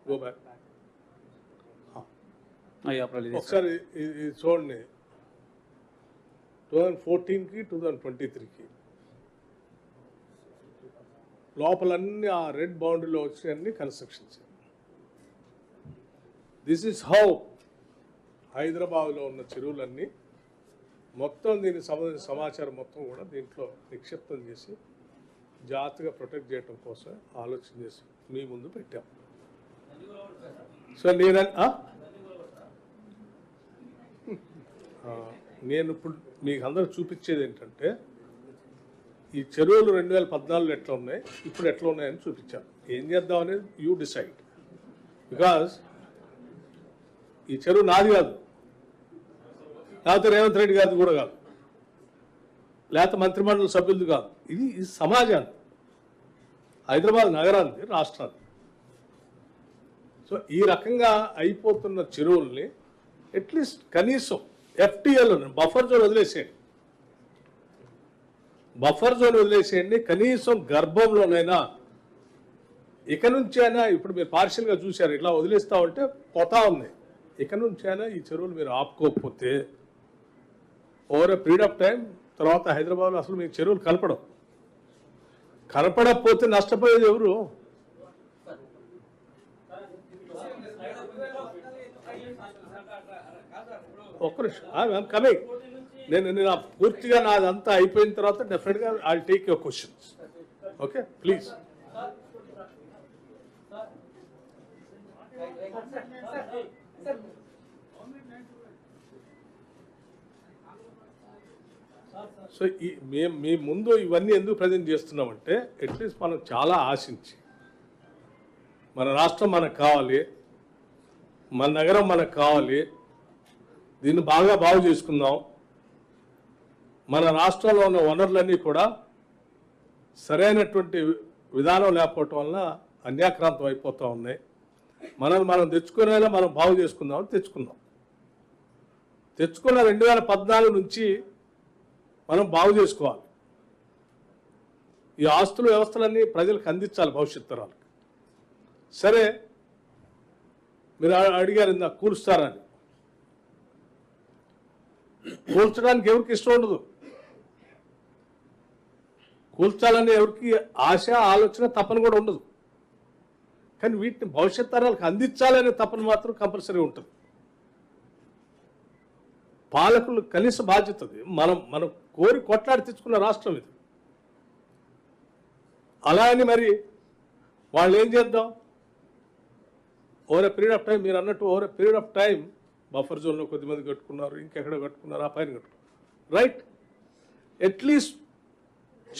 Speaker 2: గో బ్యాక్.
Speaker 4: ఏప్రిల్ ఇది సార్.
Speaker 2: ఒకసారి ఇది చూడండి. 2014కి 2023కి లోపలన్నీ ఆ రెడ్ బౌండరీలో వచ్చి కన్స్ట్రక్షన్స్. దిస్ ఈస్ హౌ హైదరాబాద్లో ఉన్న చెరువులన్నీ మొత్తం దీనికి సంబంధించిన సమాచారం మొత్తం కూడా దీంట్లో నిక్షిప్తం చేసి జాగ్రత్తగా ప్రొటెక్ట్ చేయడం కోసం ఆలోచన చేసి మీ ముందు పెట్టాం. సో నేను ఇప్పుడు మీకు అందరూ చూపించేది ఏంటంటే ఈ చెరువులు 2014 ఎట్లా ఉన్నాయి, ఇప్పుడు ఎట్లా ఉన్నాయని చూపించాను. ఏం చేద్దాం అనేది యూ డిసైడ్. బికాజ్ ఈ చెరువు నాది కాదు, లేకపోతే రేవంత్ రెడ్డి గారిది కూడా కాదు, లేకపోతే మంత్రిమండలి సభ్యులది కాదు. ఇది సమాజాన్ని, హైదరాబాద్ నగరాన్ని, రాష్ట్రాన్ని. సో ఈ రకంగా అయిపోతున్న చెరువుల్ని అట్లీస్ట్ కనీసం FTL బఫర్ జోన్ వదిలేసేయండి, బఫర్ జోన్ వదిలేసేయండి. కనీసం గర్భంలోనైనా ఇక నుంచి అయినా, ఇప్పుడు మీరు పార్షియల్గా చూశారు, ఇట్లా వదిలేస్తా ఉంటే పోతా ఉంది. ఇక నుంచి అయినా ఈ చెరువులు మీరు ఆపుకోకపోతే over a period of time తర్వాత హైదరాబాద్లో అసలు మీకు చెరువులు కనపడకపోతే నష్టపోయేది ఎవరు? ఒక్క నిమిషం కమింగ్. నేను పూర్తిగా నాదంతా అయిపోయిన తర్వాత డెఫినెట్గా I take your questions. Okay please. So మేము మీ ముందు ఇవన్నీ ఎందుకు ప్రజెంట్ చేస్తున్నామంటే అట్లీస్ట్ మనం చాలా ఆశించి మన రాష్ట్రం మనకు కావాలి, మన నగరం మనకు కావాలి, దీన్ని బాగు చేసుకుందాం. మన రాష్ట్రంలో ఉన్న వనరులన్నీ కూడా సరైనటువంటి విధానం లేకపోవటం వలన అన్యాక్రాంతం అయిపోతూ ఉన్నాయి. మనం తెచ్చుకునేలా మనం బాగు చేసుకుందామని తెచ్చుకున్న 2014 నుంచి మనం బాగు చేసుకోవాలి. ఈ ఆస్తుల వ్యవస్థలన్నీ ప్రజలకు అందించాలి భవిష్యత్ తరాలకు. సరే మీరు అడిగారు ఇందా కూల్స్తారని. కూల్చడానికి ఎవరికి ఇష్టం ఉండదు, కూల్చాలని ఎవరికి ఆశ ఆలోచన తపన కూడా ఉండదు. కానీ వీటిని భవిష్యత్ తరాలకు అందించాలనే తపన మాత్రం కంపల్సరీ ఉంటుంది. పాలకులు కనీస బాధ్యత అది. మనం కోరి కొట్లాడి తెచ్చుకున్న రాష్ట్రం ఇది. అలా అని మరి వాళ్ళు ఏం చేద్దాం, over a period of time, మీరు అన్నట్టు over a period of time buffer జోన్లో కొద్దిమంది కట్టుకున్నారు, ఇంకెక్కడ కట్టుకున్నారు, ఆ పైన కట్టుకున్నారు. రైట్, అట్లీస్ట్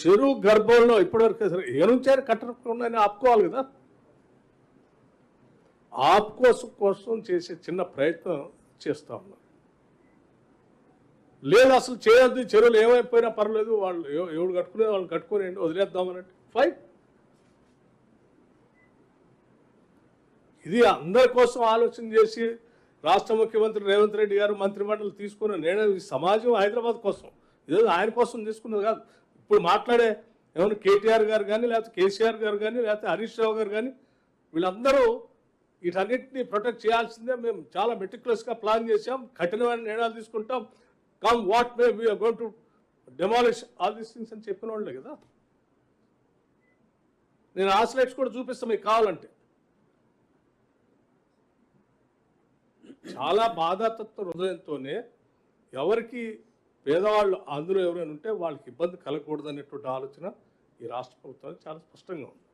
Speaker 2: చెరువు గర్భంలో ఇప్పటివరకు ఏ నుంచైనా కట్టకుండా ఆపుకోవాలి కదా. కోసం చేసే చిన్న ప్రయత్నం చేస్తా ఉన్నారు. లేదు అసలు చేయొద్దు, చెరువులు ఏమైపోయినా పర్లేదు, వాళ్ళు ఎవడు కట్టుకునే వాళ్ళు కట్టుకునేయండి, వదిలేద్దామన్నట్టు ఫైట్. ఇది అందరి కోసం ఆలోచన చేసి రాష్ట్ర ముఖ్యమంత్రి రేవంత్ రెడ్డి గారు మంత్రిమండలి తీసుకున్న నిర్ణయం ఈ సమాజం హైదరాబాద్ కోసం, ఇదేదో ఆయన కోసం తీసుకున్నది కాదు. ఇప్పుడు మాట్లాడే ఏమైనా కేటీఆర్ గారు కానీ, లేకపోతే కేసీఆర్ గారు కానీ, లేకపోతే హరీష్ రావు గారు కానీ, వీళ్ళందరూ వీటన్నిటిని ప్రొటెక్ట్ చేయాల్సిందే. మేము చాలా మెటిక్యులస్గా ప్లాన్ చేసాం, కఠినమైన నిర్ణయాలు తీసుకుంటాం, come what may we're going to demolish all these things అని చెప్పిన వాళ్ళే కదా. నేను ఆ స్లైడ్స్ కూడా చూపిస్తాను మీకు కావాలంటే. చాలా బాధాతత్వ హృదయంతోనే ఎవరికి పేదవాళ్ళు అందులో ఎవరైనా ఉంటే వాళ్ళకి ఇబ్బంది కలగకూడదు అనేటువంటి ఆలోచన ఈ రాష్ట్ర ప్రభుత్వానికి చాలా స్పష్టంగా ఉంది.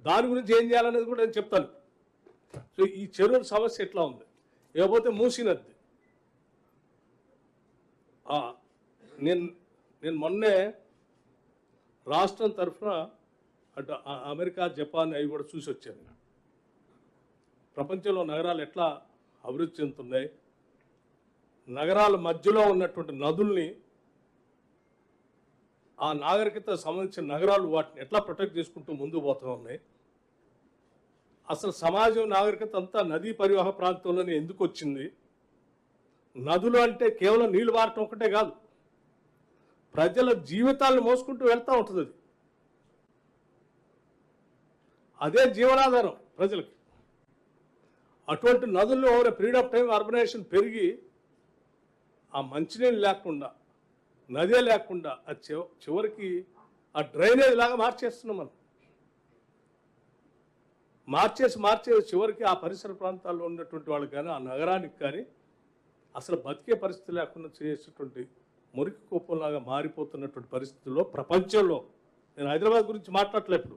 Speaker 2: దాని గురించి ఏం చేయాలనేది కూడా నేను చెప్తాను. సో ఈ చెరువుల సమస్య ఎట్లా ఉంది, ఇకపోతే మూసీ నది నేను నేను మొన్నే రాష్ట్రం తరఫున అటు అమెరికా జపాన్ అవి కూడా చూసి వచ్చాను. ప్రపంచంలో నగరాలు ఎట్లా అభివృద్ధి చెందుతున్నాయి, నగరాల మధ్యలో ఉన్నటువంటి నదుల్ని ఆ నాగరికత సంబంధించిన నగరాలు వాటిని ఎట్లా ప్రొటెక్ట్ చేసుకుంటూ ముందుకు పోతూ ఉన్నాయి. అసలు సమాజం నాగరికత అంతా నదీ పరివాహ ప్రాంతంలోనే ఎందుకు వచ్చింది. నదులు అంటే కేవలం నీళ్లు పారటం ఒకటే కాదు, ప్రజల జీవితాలను మోసుకుంటూ వెళ్తూ ఉంటుంది. అదే జీవనాధారం ప్రజలకి. అటువంటి నదుల్లో over period of time urbanisation పెరిగి ఆ మంచినీళ్ళు లేకుండా, నదే లేకుండా ఆ చివరికి ఆ డ్రైనేజ్ లాగా మార్చేస్తున్నాం మనం. మార్చేసి చివరికి ఆ పరిసర ప్రాంతాల్లో ఉన్నటువంటి వాళ్ళకి కానీ ఆ నగరానికి కానీ అసలు బతికే పరిస్థితి లేకుండా చేసేటువంటి మురికి కూపంలాగా మారిపోతున్నటువంటి పరిస్థితుల్లో ప్రపంచంలో, నేను హైదరాబాద్ గురించి మాట్లాడలేదు,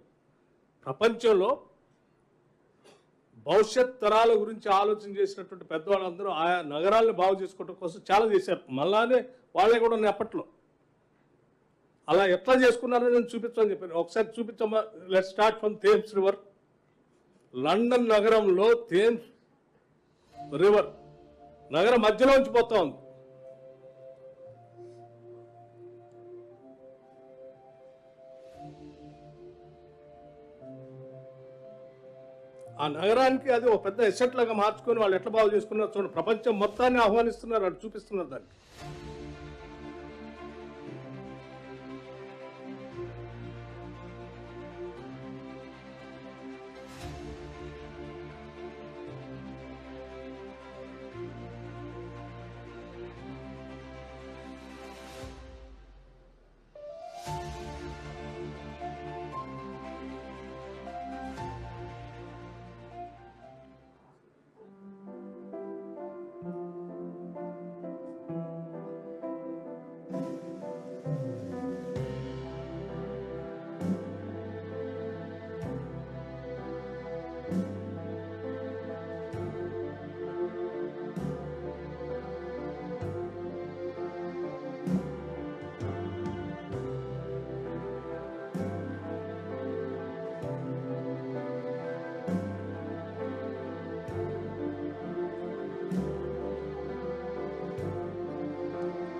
Speaker 2: ప్రపంచంలో భవిష్యత్ తరాల గురించి ఆలోచన చేసినటువంటి పెద్దవాళ్ళందరూ ఆయా నగరాలను బాగు చేసుకోవడం కోసం చాలా చేశారు. మళ్ళానే వాళ్ళే కూడా ఉన్నాయి అప్పట్లో. అలా ఎట్లా చేసుకున్నారో నేను చూపించమని చెప్పాను. ఒకసారి చూపించమ్మా. Let start from Thames river. London నగరంలో థేమ్స్ రివర్ నగరం మధ్యలోంచి పోతా ఉంది. ఆ నగరానికి అది ఒక పెద్ద ఎసెట్ లాగా మార్చుకొని వాళ్ళు ఎట్లా బాగు చేసుకున్నారు చూడండి. ప్రపంచం మొత్తాన్ని ఆహ్వానిస్తున్నారు, అటు చూపిస్తున్నారు దాన్ని.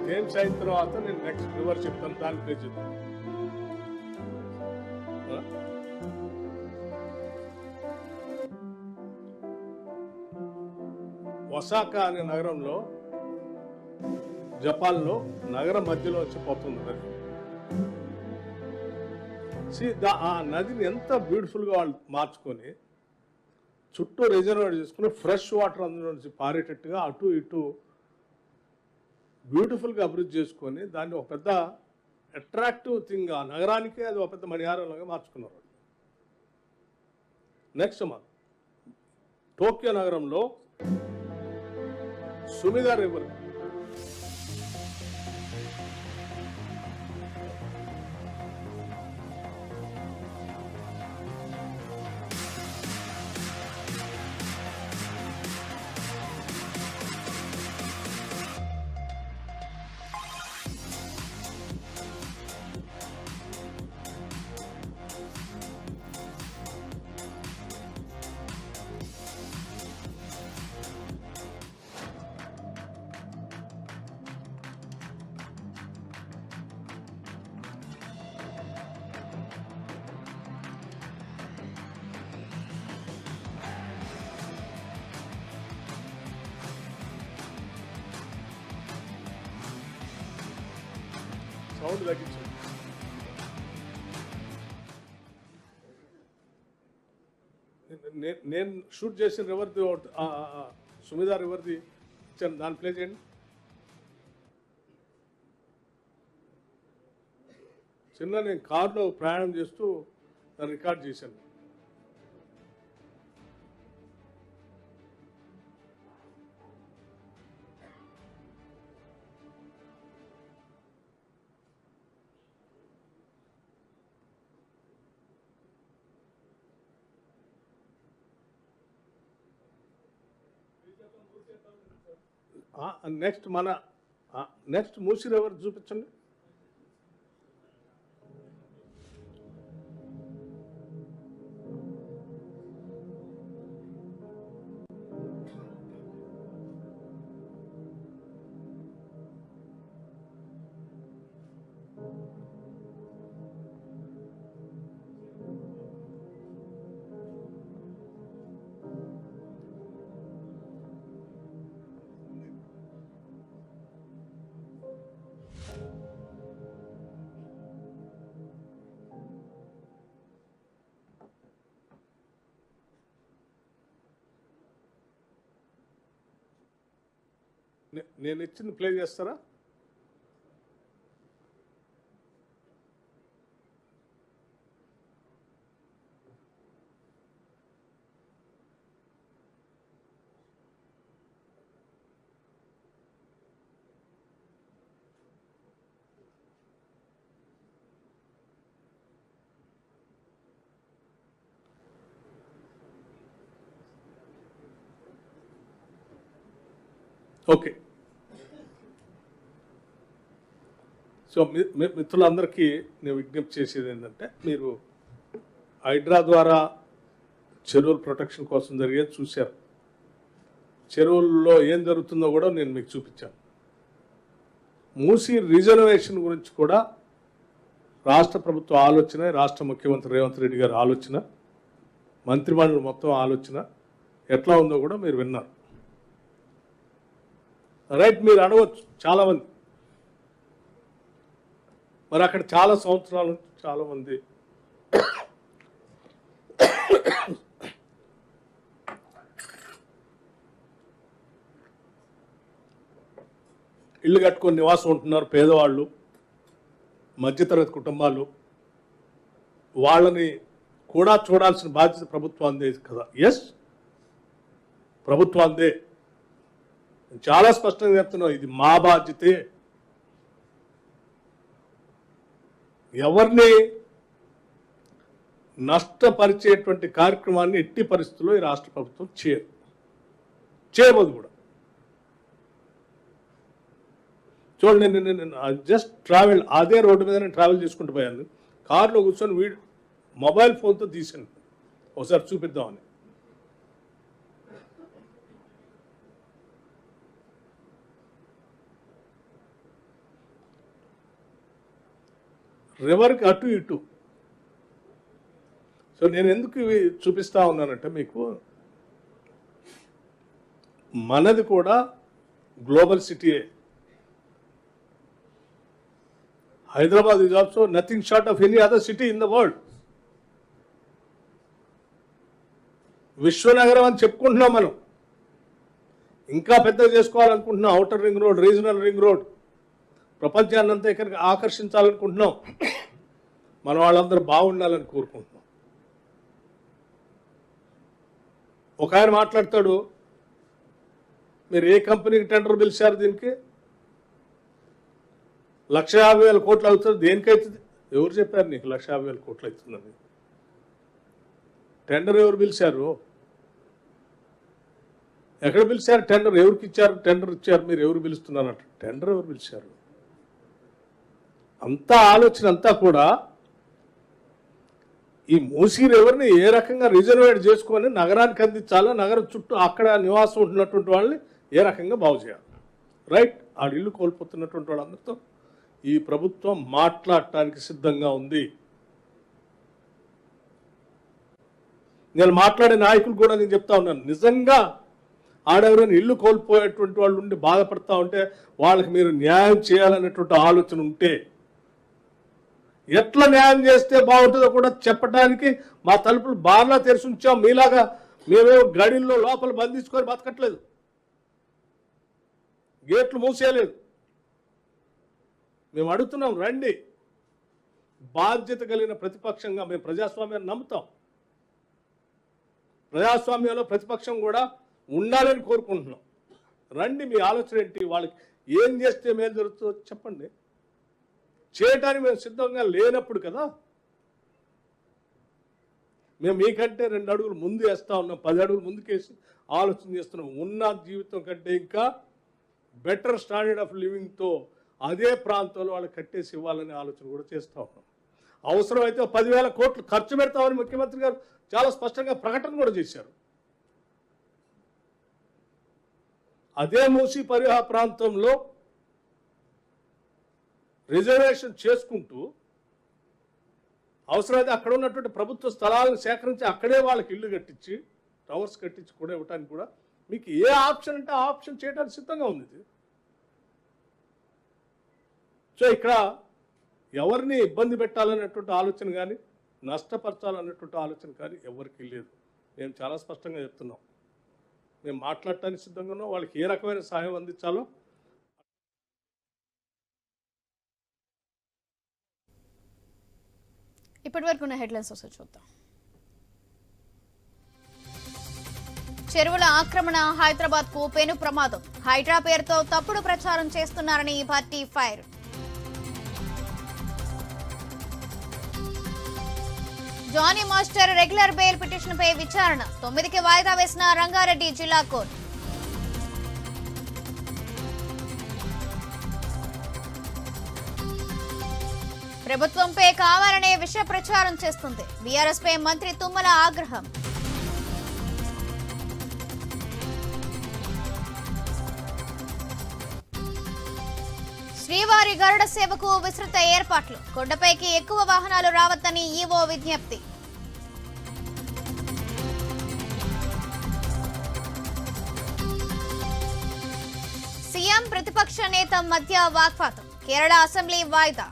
Speaker 2: థేమ్స్ అయిన తర్వాత నేను నెక్స్ట్ రివర్ చెప్తాను, దాని ప్లే చేద్దాం. ఒసాకా అనే నగరంలో, జపాన్లో నగరం మధ్యలో వచ్చి పోతుంది నది. ఆ నదిని ఎంత బ్యూటిఫుల్గా వాళ్ళు మార్చుకొని చుట్టూ రిజర్వాయర్ చేసుకుని ఫ్రెష్ వాటర్ అందులో నుంచి పారేటట్టుగా అటు ఇటు బ్యూటిఫుల్గా అభివృద్ధి చేసుకొని దాన్ని ఒక పెద్ద అట్రాక్టివ్ థింగ్, ఆ నగరానికే అది ఒక పెద్ద మణిహారంలాగా మార్చుకున్నారు. నెక్స్ట్ టోక్యో నగరంలో సుమిదా రివర్. సౌండ్ తగ్గించు. నేను షూట్ చేసిన రివర్ది సుమిదా రివర్ది ఇచ్చాను, దాన్ని ప్లే చేయండి. చిన్న నేను కారులో ప్రయాణం చేస్తూ దాన్ని రికార్డ్ చేశాను. నెక్స్ట్ మన నెక్స్ట్ మూసీ రివర్ చూపించండి. నేను ఇచ్చింది ప్లే చేస్తారా? ఓకే. సో మిత్రులందరికీ నేను విజ్ఞప్తి చేసేది ఏంటంటే, మీరు హైడ్రా ద్వారా చెరువుల ప్రొటెక్షన్ కోసం జరిగేది చూశారు. చెరువుల్లో ఏం జరుగుతుందో కూడా నేను మీకు చూపించాను. మూసీ రిజర్వేషన్ గురించి కూడా రాష్ట్ర ప్రభుత్వ ఆలోచన, రాష్ట్ర ముఖ్యమంత్రి రేవంత్ రెడ్డి గారి ఆలోచన, మంత్రిమండలి మొత్తం ఆలోచన ఎట్లా ఉందో కూడా మీరు విన్నారు. రైట్, మీరు అడగవచ్చు చాలామంది, మరి అక్కడ చాలా సంవత్సరాల నుంచి చాలామంది ఇల్లు కట్టుకొని నివాసం ఉంటున్నారు, పేదవాళ్ళు, మధ్యతరగతి కుటుంబాలు. వాళ్ళని కూడా చూడాల్సిన బాధ్యత ప్రభుత్వాందే కదా. ఎస్, ప్రభుత్వాందే. చాలా స్పష్టంగా చెప్తున్నాం, ఇది మా బాధ్యతే. ఎవరిని నష్టపరిచేటువంటి కార్యక్రమాన్ని ఎట్టి పరిస్థితుల్లో ఈ రాష్ట్ర ప్రభుత్వం చేయబోదు కూడా. చూడండి, నేను జస్ట్ ట్రావెల్, అదే రోడ్డు మీద నేను ట్రావెల్ చేసుకుంటూ పోయాను. కారులో కూర్చొని మొబైల్ ఫోన్తో తీసాను, ఒకసారి చూపిద్దామని. రివర్కి అటు ఇటు. సో నేను ఎందుకు ఇవి చూపిస్తా ఉన్నానంటే, మీకు మనది కూడా గ్లోబల్ సిటీయే. Hyderabad is also nothing short of any other city in the world. విశ్వనగరం అని చెప్పుకుంటున్నాం మనం. ఇంకా పెద్దగా చేసుకోవాలనుకుంటున్నాం. Outer ring road, regional ring road, ప్రపంచాన్ని అంతా ఇక్కడికి ఆకర్షించాలనుకుంటున్నాం. మన వాళ్ళందరూ బాగుండాలని కోరుకుంటున్నాం. ఒక ఆయన మాట్లాడతాడు, మీరు ఏ కంపెనీకి టెండర్ పిలిచారు, దీనికి 1,50,000 కోట్లు అవుతుంది. దేనికైతుంది? ఎవరు చెప్పారు నీకు 1,50,000 కోట్లు అవుతుందని? టెండర్ ఎవరు పిలిచారు? ఎక్కడ పిలిచారు టెండర్? ఎవరికి ఇచ్చారు టెండర్? ఇచ్చారు, మీరు ఎవరు పిలుస్తున్నారంట. టెండర్ ఎవరు పిలిచారు? అంతా ఆలోచన అంతా కూడా ఈ మూసీ రివర్ని ఏ రకంగా రిజర్వేట్ చేసుకొని నగరానికి అందించాలో, నగరం చుట్టూ అక్కడ నివాసం ఉంటున్నటువంటి వాళ్ళని ఏ రకంగా బాగు చేయాలి. రైట్, ఆ ఇల్లు కోల్పోతున్నటువంటి వాళ్ళందరితో ఈ ప్రభుత్వం మాట్లాడటానికి సిద్ధంగా ఉంది. నేను మాట్లాడే నాయకులు కూడా నేను చెప్తా ఉన్నాను, నిజంగా ఆడెవరైనా ఇల్లు కోల్పోయేటువంటి వాళ్ళు ఉండి బాధపడతా ఉంటే వాళ్ళకి మీరు న్యాయం చేయాలనేటువంటి ఆలోచన ఉంటే, ఎట్లా న్యాయం చేస్తే బాగుంటుందో కూడా చెప్పడానికి మా తలుపులు బార్లా తెరిచి ఉంచాం. మీలాగా మేమేమో గడిల్లో లోపల బంధించుకొని బతకట్లేదు, గేట్లు మూసేయలేదు. మేము అడుగుతున్నాం, రండి. బాధ్యత కలిగిన ప్రతిపక్షంగా మేము ప్రజాస్వామ్యాన్ని నమ్ముతాం. ప్రజాస్వామ్యంలో ప్రతిపక్షం కూడా ఉండాలని కోరుకుంటున్నాం. రండి, మీ ఆలోచన ఏంటి, వాళ్ళకి ఏం చేస్తే మేలు జరుగుతుందో చెప్పండి. చేయటానికి మేము సిద్ధంగా లేనప్పుడు కదా మేము మీకంటే 2 అడుగులు ముందు వేస్తూ ఉన్నాం, 10 అడుగులు ముందుకేసి ఆలోచన చేస్తున్నాం. ఉన్న జీవితం కంటే ఇంకా బెటర్ స్టాండర్డ్ ఆఫ్ లివింగ్తో అదే ప్రాంతంలో వాళ్ళకి కట్టేసి ఇవ్వాలనే ఆలోచన కూడా చేస్తూ ఉన్నాం. అవసరమైతే 10,000 కోట్లు ఖర్చు పెడతామని ముఖ్యమంత్రి గారు చాలా స్పష్టంగా ప్రకటన కూడా చేశారు. అదే మూసీ పరివాహ ప్రాంతంలో రిజర్వేషన్ చేసుకుంటూ అవసరమైతే అక్కడ ఉన్నటువంటి ప్రభుత్వ స్థలాలను సేకరించి అక్కడే వాళ్ళకి ఇల్లు కట్టించి టవర్స్ కట్టించి కూడా ఇవ్వడానికి కూడా మీకు ఏ ఆప్షన్ అంటే ఆ ఆప్షన్ చేయడానికి సిద్ధంగా ఉంది ఇది. సో ఇక్కడ ఎవరిని ఇబ్బంది పెట్టాలనేటువంటి ఆలోచన కానీ నష్టపరచాలన్నటువంటి ఆలోచన కానీ ఎవరికి లేదు. మేము చాలా స్పష్టంగా చెప్తున్నాం. మేము మాట్లాడటానికి సిద్ధంగా ఉన్నాం. వాళ్ళకి ఏ రకమైన సహాయం అందించాలో
Speaker 1: ఇప్పటి వరకు ఉన్న హెడ్లైన్స్ ఒకసారి చూద్దాం. చెరువుల ఆక్రమణ హైదరాబాద్ కు పెను ప్రమాదం. హైడ్రా పేరుతో తప్పుడు ప్రచారం చేస్తున్నారని ఈ party fire. Jani master regular bail పిటిషన్పై విచారణ 9కి వాయిదా వేసిన రంగారెడ్డి జిల్లా కోర్టు. ప్రభుత్వంపై కావాలనే విష ప్రచారం చేస్తుంది. బీఆర్ఎస్ పై మంత్రి తుమ్మల ఆగ్రహం. శ్రీవారి గరుడ సేవకు విస్తృత ఏర్పాట్లు. కొండపైకి ఎక్కువ వాహనాలు రావద్దని ఈవో విజ్ఞప్తి. సీఎం ప్రతిపక్ష నేత మధ్య వాగ్వాదం. కేరళ అసెంబ్లీ వాయిదా.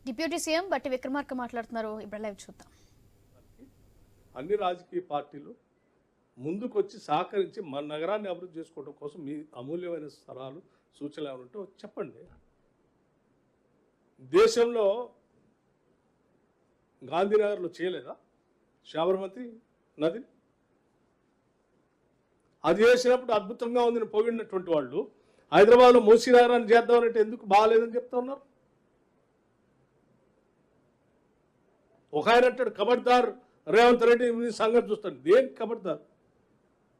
Speaker 1: డిప్యూటీ సీఎం బట్టి విక్రమార్క మాట్లాడుతున్నారు. ఇప్పుడు లైవ్ చూద్దాం.
Speaker 2: అన్ని రాజకీయ పార్టీలు ముందుకొచ్చి సహకరించి మన నగరాన్ని అభివృద్ధి చేసుకోవడం కోసం మీ అమూల్యమైన సలహాలు సూచనలు ఏమైనా ఉంటే చెప్పండి. దేశంలో గాంధీనగర్లో చేయలేదా సాబర్మతి నది? అది చేసినప్పుడు అద్భుతంగా ఉందని పొగిడినటువంటి వాళ్ళు హైదరాబాద్లో మూసీ నగరాన్ని చేద్దామంటే ఎందుకు బాగాలేదని చెప్తా ఉన్నారు. ఒక ఆయన అంటాడు ఖబర్దార్ రేవంత్ రెడ్డి సంగతి చూస్తాడు. దేనికి ఖబర్దార్?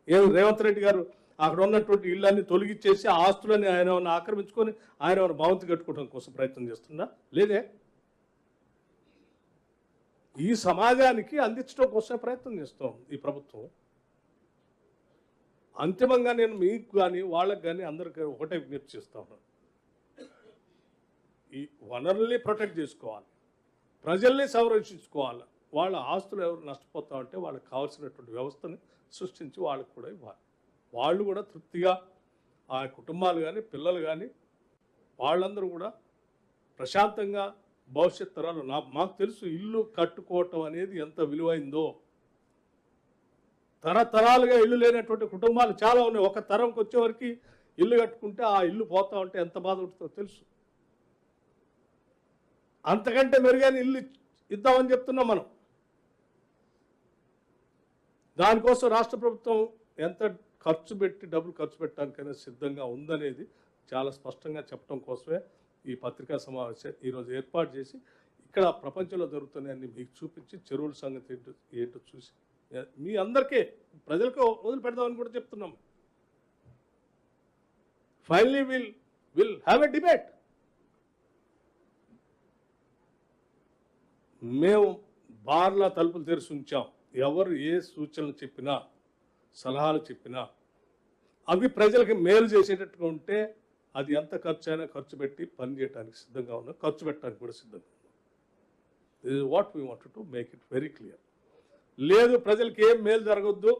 Speaker 2: ఏం రేవంత్ రెడ్డి గారు అక్కడ ఉన్నటువంటి ఇళ్ళన్ని తొలగించేసి ఆస్తులని ఆయన ఆక్రమించుకొని ఆయన భవంతి కట్టుకోవడం కోసం ప్రయత్నం చేస్తుందా? లేదే. ఈ సమాజానికి అందించడం కోసం ప్రయత్నం చేస్తాం ఈ ప్రభుత్వం. అంతిమంగా నేను మీకు కానీ వాళ్ళకి కానీ అందరికీ ఒకటే విజ్ఞప్తి చేస్తా ఉన్నాను. ఈ వనరుల్ని ప్రొటెక్ట్ చేసుకోవాలి, ప్రజల్ని సంరక్షించుకోవాలి. వాళ్ళ ఆస్తులు ఎవరు నష్టపోతా ఉంటే వాళ్ళకి కావాల్సినటువంటి వ్యవస్థని సృష్టించి వాళ్ళకు కూడా ఇవ్వాలి. వాళ్ళు కూడా తృప్తిగా ఆ కుటుంబాలు కానీ పిల్లలు కానీ వాళ్ళందరూ కూడా ప్రశాంతంగా భవిష్యత్ తరాలు మాకు తెలుసు ఇల్లు కట్టుకోవటం అనేది ఎంత విలువైందో. తరతరాలుగా ఇల్లు లేనటువంటి కుటుంబాలు చాలా ఉన్నాయి. ఒక తరంకి వచ్చేవరకు ఇల్లు కట్టుకుంటే ఆ ఇల్లు పోతా ఉంటే ఎంత బాధ ఉంటుందో తెలుసు. అంతకంటే మెరుగైన ఇల్లు ఇద్దామని చెప్తున్నాం మనం. దానికోసం రాష్ట్ర ప్రభుత్వం ఎంత డబ్బులు ఖర్చు పెట్టడానికైనా సిద్ధంగా ఉందనేది చాలా స్పష్టంగా చెప్పడం కోసమే ఈ పత్రికా సమావేశం ఈరోజు ఏర్పాటు చేసి ఇక్కడ ప్రపంచంలో జరుగుతున్నాయని మీకు చూపించి చెరువుల సంగతి ఏంటో చూసి మీ అందరికీ ప్రజలకు వదిలిపెడదామని కూడా చెప్తున్నాం. Finally will have a debate. మేము బార్ల తలుపులు తెరిచి ఉంచాం. ఎవరు ఏ సూచనలు చెప్పినా సలహాలు చెప్పినా అవి ప్రజలకి మేలు చేసేటట్టుగా ఉంటే అది ఎంత ఖర్చు అయినా ఖర్చు పెట్టి పని చేయడానికి సిద్ధంగా ఉన్నాం, ఖర్చు పెట్టడానికి కూడా సిద్ధంగా ఉన్నాం. This is what we wanted to make it very clear. లేదు ప్రజలకి ఏం మేలు జరగొద్దు,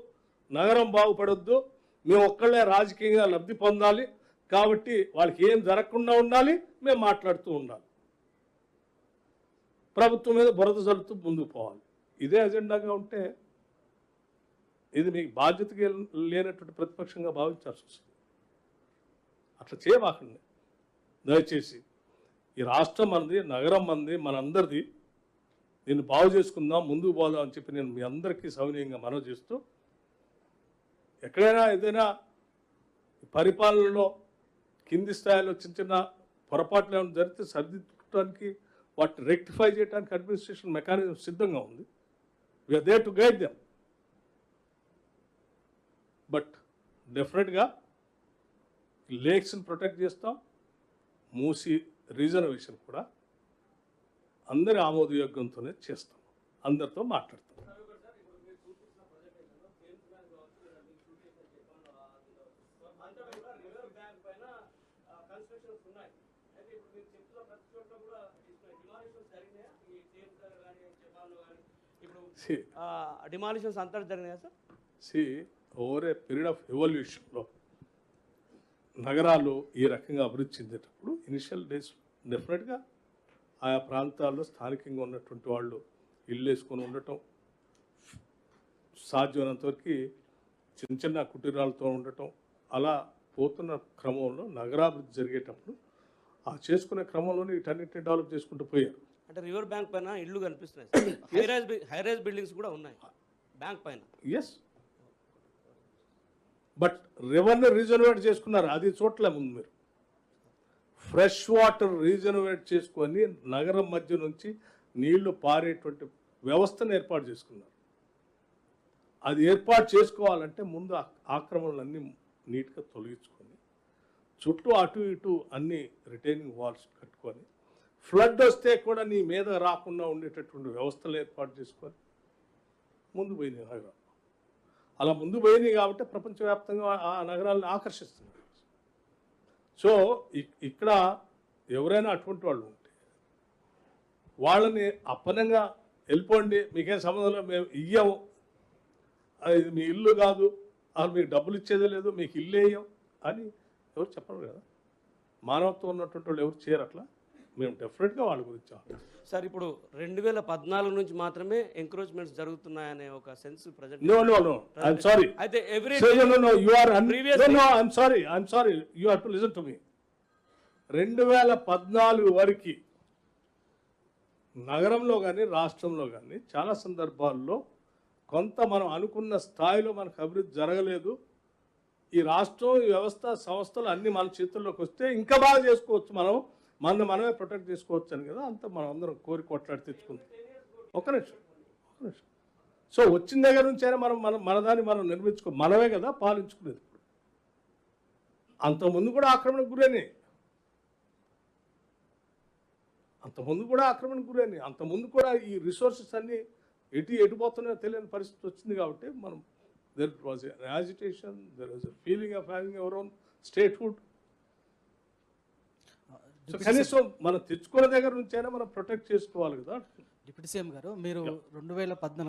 Speaker 2: నగరం బాగుపడొద్దు, మేము ఒక్కళ్ళే రాజకీయంగా లబ్ధి పొందాలి కాబట్టి వాళ్ళకి ఏం జరగకుండా ఉండాలి, మేము మాట్లాడుతూ ఉండాలి, ప్రభుత్వం మీద బురద జల్లుతూ ముందుకు పోవాలి. ఇదే అజెండాగా ఉంటే ఇది మీకు బాధ్యతగా లేనటువంటి ప్రతిపక్షంగా భావించాల్సి వస్తుంది. అట్లా చేయబాకండి దయచేసి. ఈ రాష్ట్రం మనది, నగరం మనది, మనందరిది. దీన్ని బాగు చేసుకుందాం, ముందుకు పోదాం అని చెప్పి నేను మీ అందరికీ సవినయంగా మనవి చేస్తూ, ఎక్కడైనా ఏదైనా పరిపాలనలో కింది స్థాయిలో చిన్న చిన్న పొరపాట్లు ఏమైనా జరిగితే సరిదిద్దడానికి వాటిని రెక్టిఫై చేయడానికి అడ్మినిస్ట్రేషన్ మెకానిజం సిద్ధంగా ఉంది. We're there to guide them. But డెఫినెట్గా లేక్స్ని ప్రొటెక్ట్ చేస్తాం. మూసి రిజర్వేషన్ కూడా అందరి ఆమోదయోగ్యంతోనే చేస్తాం, అందరితో మాట్లాడతాం.
Speaker 5: డిమాలిషన్స్ అంతా జరిగినాయా సార్?
Speaker 2: ఓవర్ ఏ పీరియడ్ ఆఫ్ ఎవల్యూషన్లో నగరాలు ఈ రకంగా అభివృద్ధి చెందేటప్పుడు ఇనిషియల్ డేస్ డెఫినెట్గా ఆయా ప్రాంతాల్లో స్థానికంగా ఉన్నటువంటి వాళ్ళు ఇల్లు వేసుకొని ఉండటం, సాధ్యమైనంత వరకు చిన్న చిన్న కుటీరాలతో ఉండటం, అలా పోతున్న క్రమంలో నగరాభివృద్ధి జరిగేటప్పుడు ఆ చేసుకునే క్రమంలోనే వీటన్నిటిని డెవలప్ చేసుకుంటూ పోయారు.
Speaker 5: అంటే రివర్ బ్యాంక్ పైన ఇల్లు కనిపిస్తున్నాయి సార్. హై రైజ్ బిల్డింగ్స్ కూడా ఉన్నాయి బ్యాంక్ పైన.
Speaker 2: ఎస్, బట్ రివర్ని రీజనరేట్ చేసుకున్నారు, అది చూడలే ముందు మీరు. ఫ్రెష్ వాటర్ రీజనరేట్ చేసుకొని నగరం మధ్య నుంచి నీళ్లు పారేటువంటి వ్యవస్థను ఏర్పాటు చేసుకున్నారు. అది ఏర్పాటు చేసుకోవాలంటే ముందు ఆక్రమణలన్నీ నీట్గా తొలగించుకొని చుట్టూ అటు ఇటు అన్ని రిటైనింగ్ వాల్స్ కట్టుకొని ఫ్లడ్ వస్తే కూడా నీ మీద రాకుండా ఉండేటటువంటి వ్యవస్థలు ఏర్పాటు చేసుకొని ముందు పోయినాయి నగరాలు. అలా ముందు పోయినాయి కాబట్టి ప్రపంచవ్యాప్తంగా ఆ నగరాలను ఆకర్షిస్తున్నారు. సో ఇక్కడ ఎవరైనా అటువంటి వాళ్ళు ఉంటే వాళ్ళని అప్పనంగా వెళ్ళిపోండి, మీకేం సంబంధంలో మేము ఇయ్యము, అది మీ ఇల్లు కాదు, అసలు మీకు డబ్బులు ఇచ్చేదే లేదు, మీకు ఇల్లు వేయం అని ఎవరు చెప్పరు కదా. మానవత్వం ఉన్నటువంటి వాళ్ళు ఎవరు చేయరు అట్లా. మేము డెఫినెట్గా వాళ్ళ గురించి
Speaker 5: సార్. ఇప్పుడు 2014 నుంచి మాత్రమే ఎంక్రోచ్మెంట్స్ జరుగుతున్నాయనే ఒక sense present.
Speaker 2: No, I'm sorry.
Speaker 5: అయితే every
Speaker 2: No, you are
Speaker 5: Previously-
Speaker 2: No, I'm sorry. You have to listen to me. 2014 వరకు నగరంలో కానీ రాష్ట్రంలో కానీ చాలా సందర్భాల్లో కొంత మనం అనుకున్న స్థాయిలో మనకు అభివృద్ధి జరగలేదు. ఈ రాష్ట్రం, ఈ వ్యవస్థ, సంస్థలు అన్నీ మన చేతుల్లోకి వస్తే ఇంకా బాగా చేసుకోవచ్చు, మనమే ప్రొటెక్ట్ చేసుకోవచ్చు అని కదా అంత మనం అందరం కోరి కొట్లాడి తెచ్చుకుందాం. ఒక నిమిషం. సో వచ్చిన దగ్గర నుంచైనా మనదాన్ని మనం నిర్మించుకో, మనమే కదా పాలించుకునేది. అంతకుముందు కూడా ఆక్రమణకు గురైనాయి, అంతకుముందు కూడా ఈ రిసోర్సెస్ అన్నీ ఎటుపోతున్నాయో తెలియని పరిస్థితి వచ్చింది కాబట్టి మనం there was an agitation, there was a feeling of having our own statehood. So కనీసం మనం తెచ్చుకునే దగ్గర నుంచైనా మనం ప్రొటెక్ట్ చేసుకోవాలి కదా.
Speaker 6: డిప్యూటీ సీఎం గారు, మీరు 2014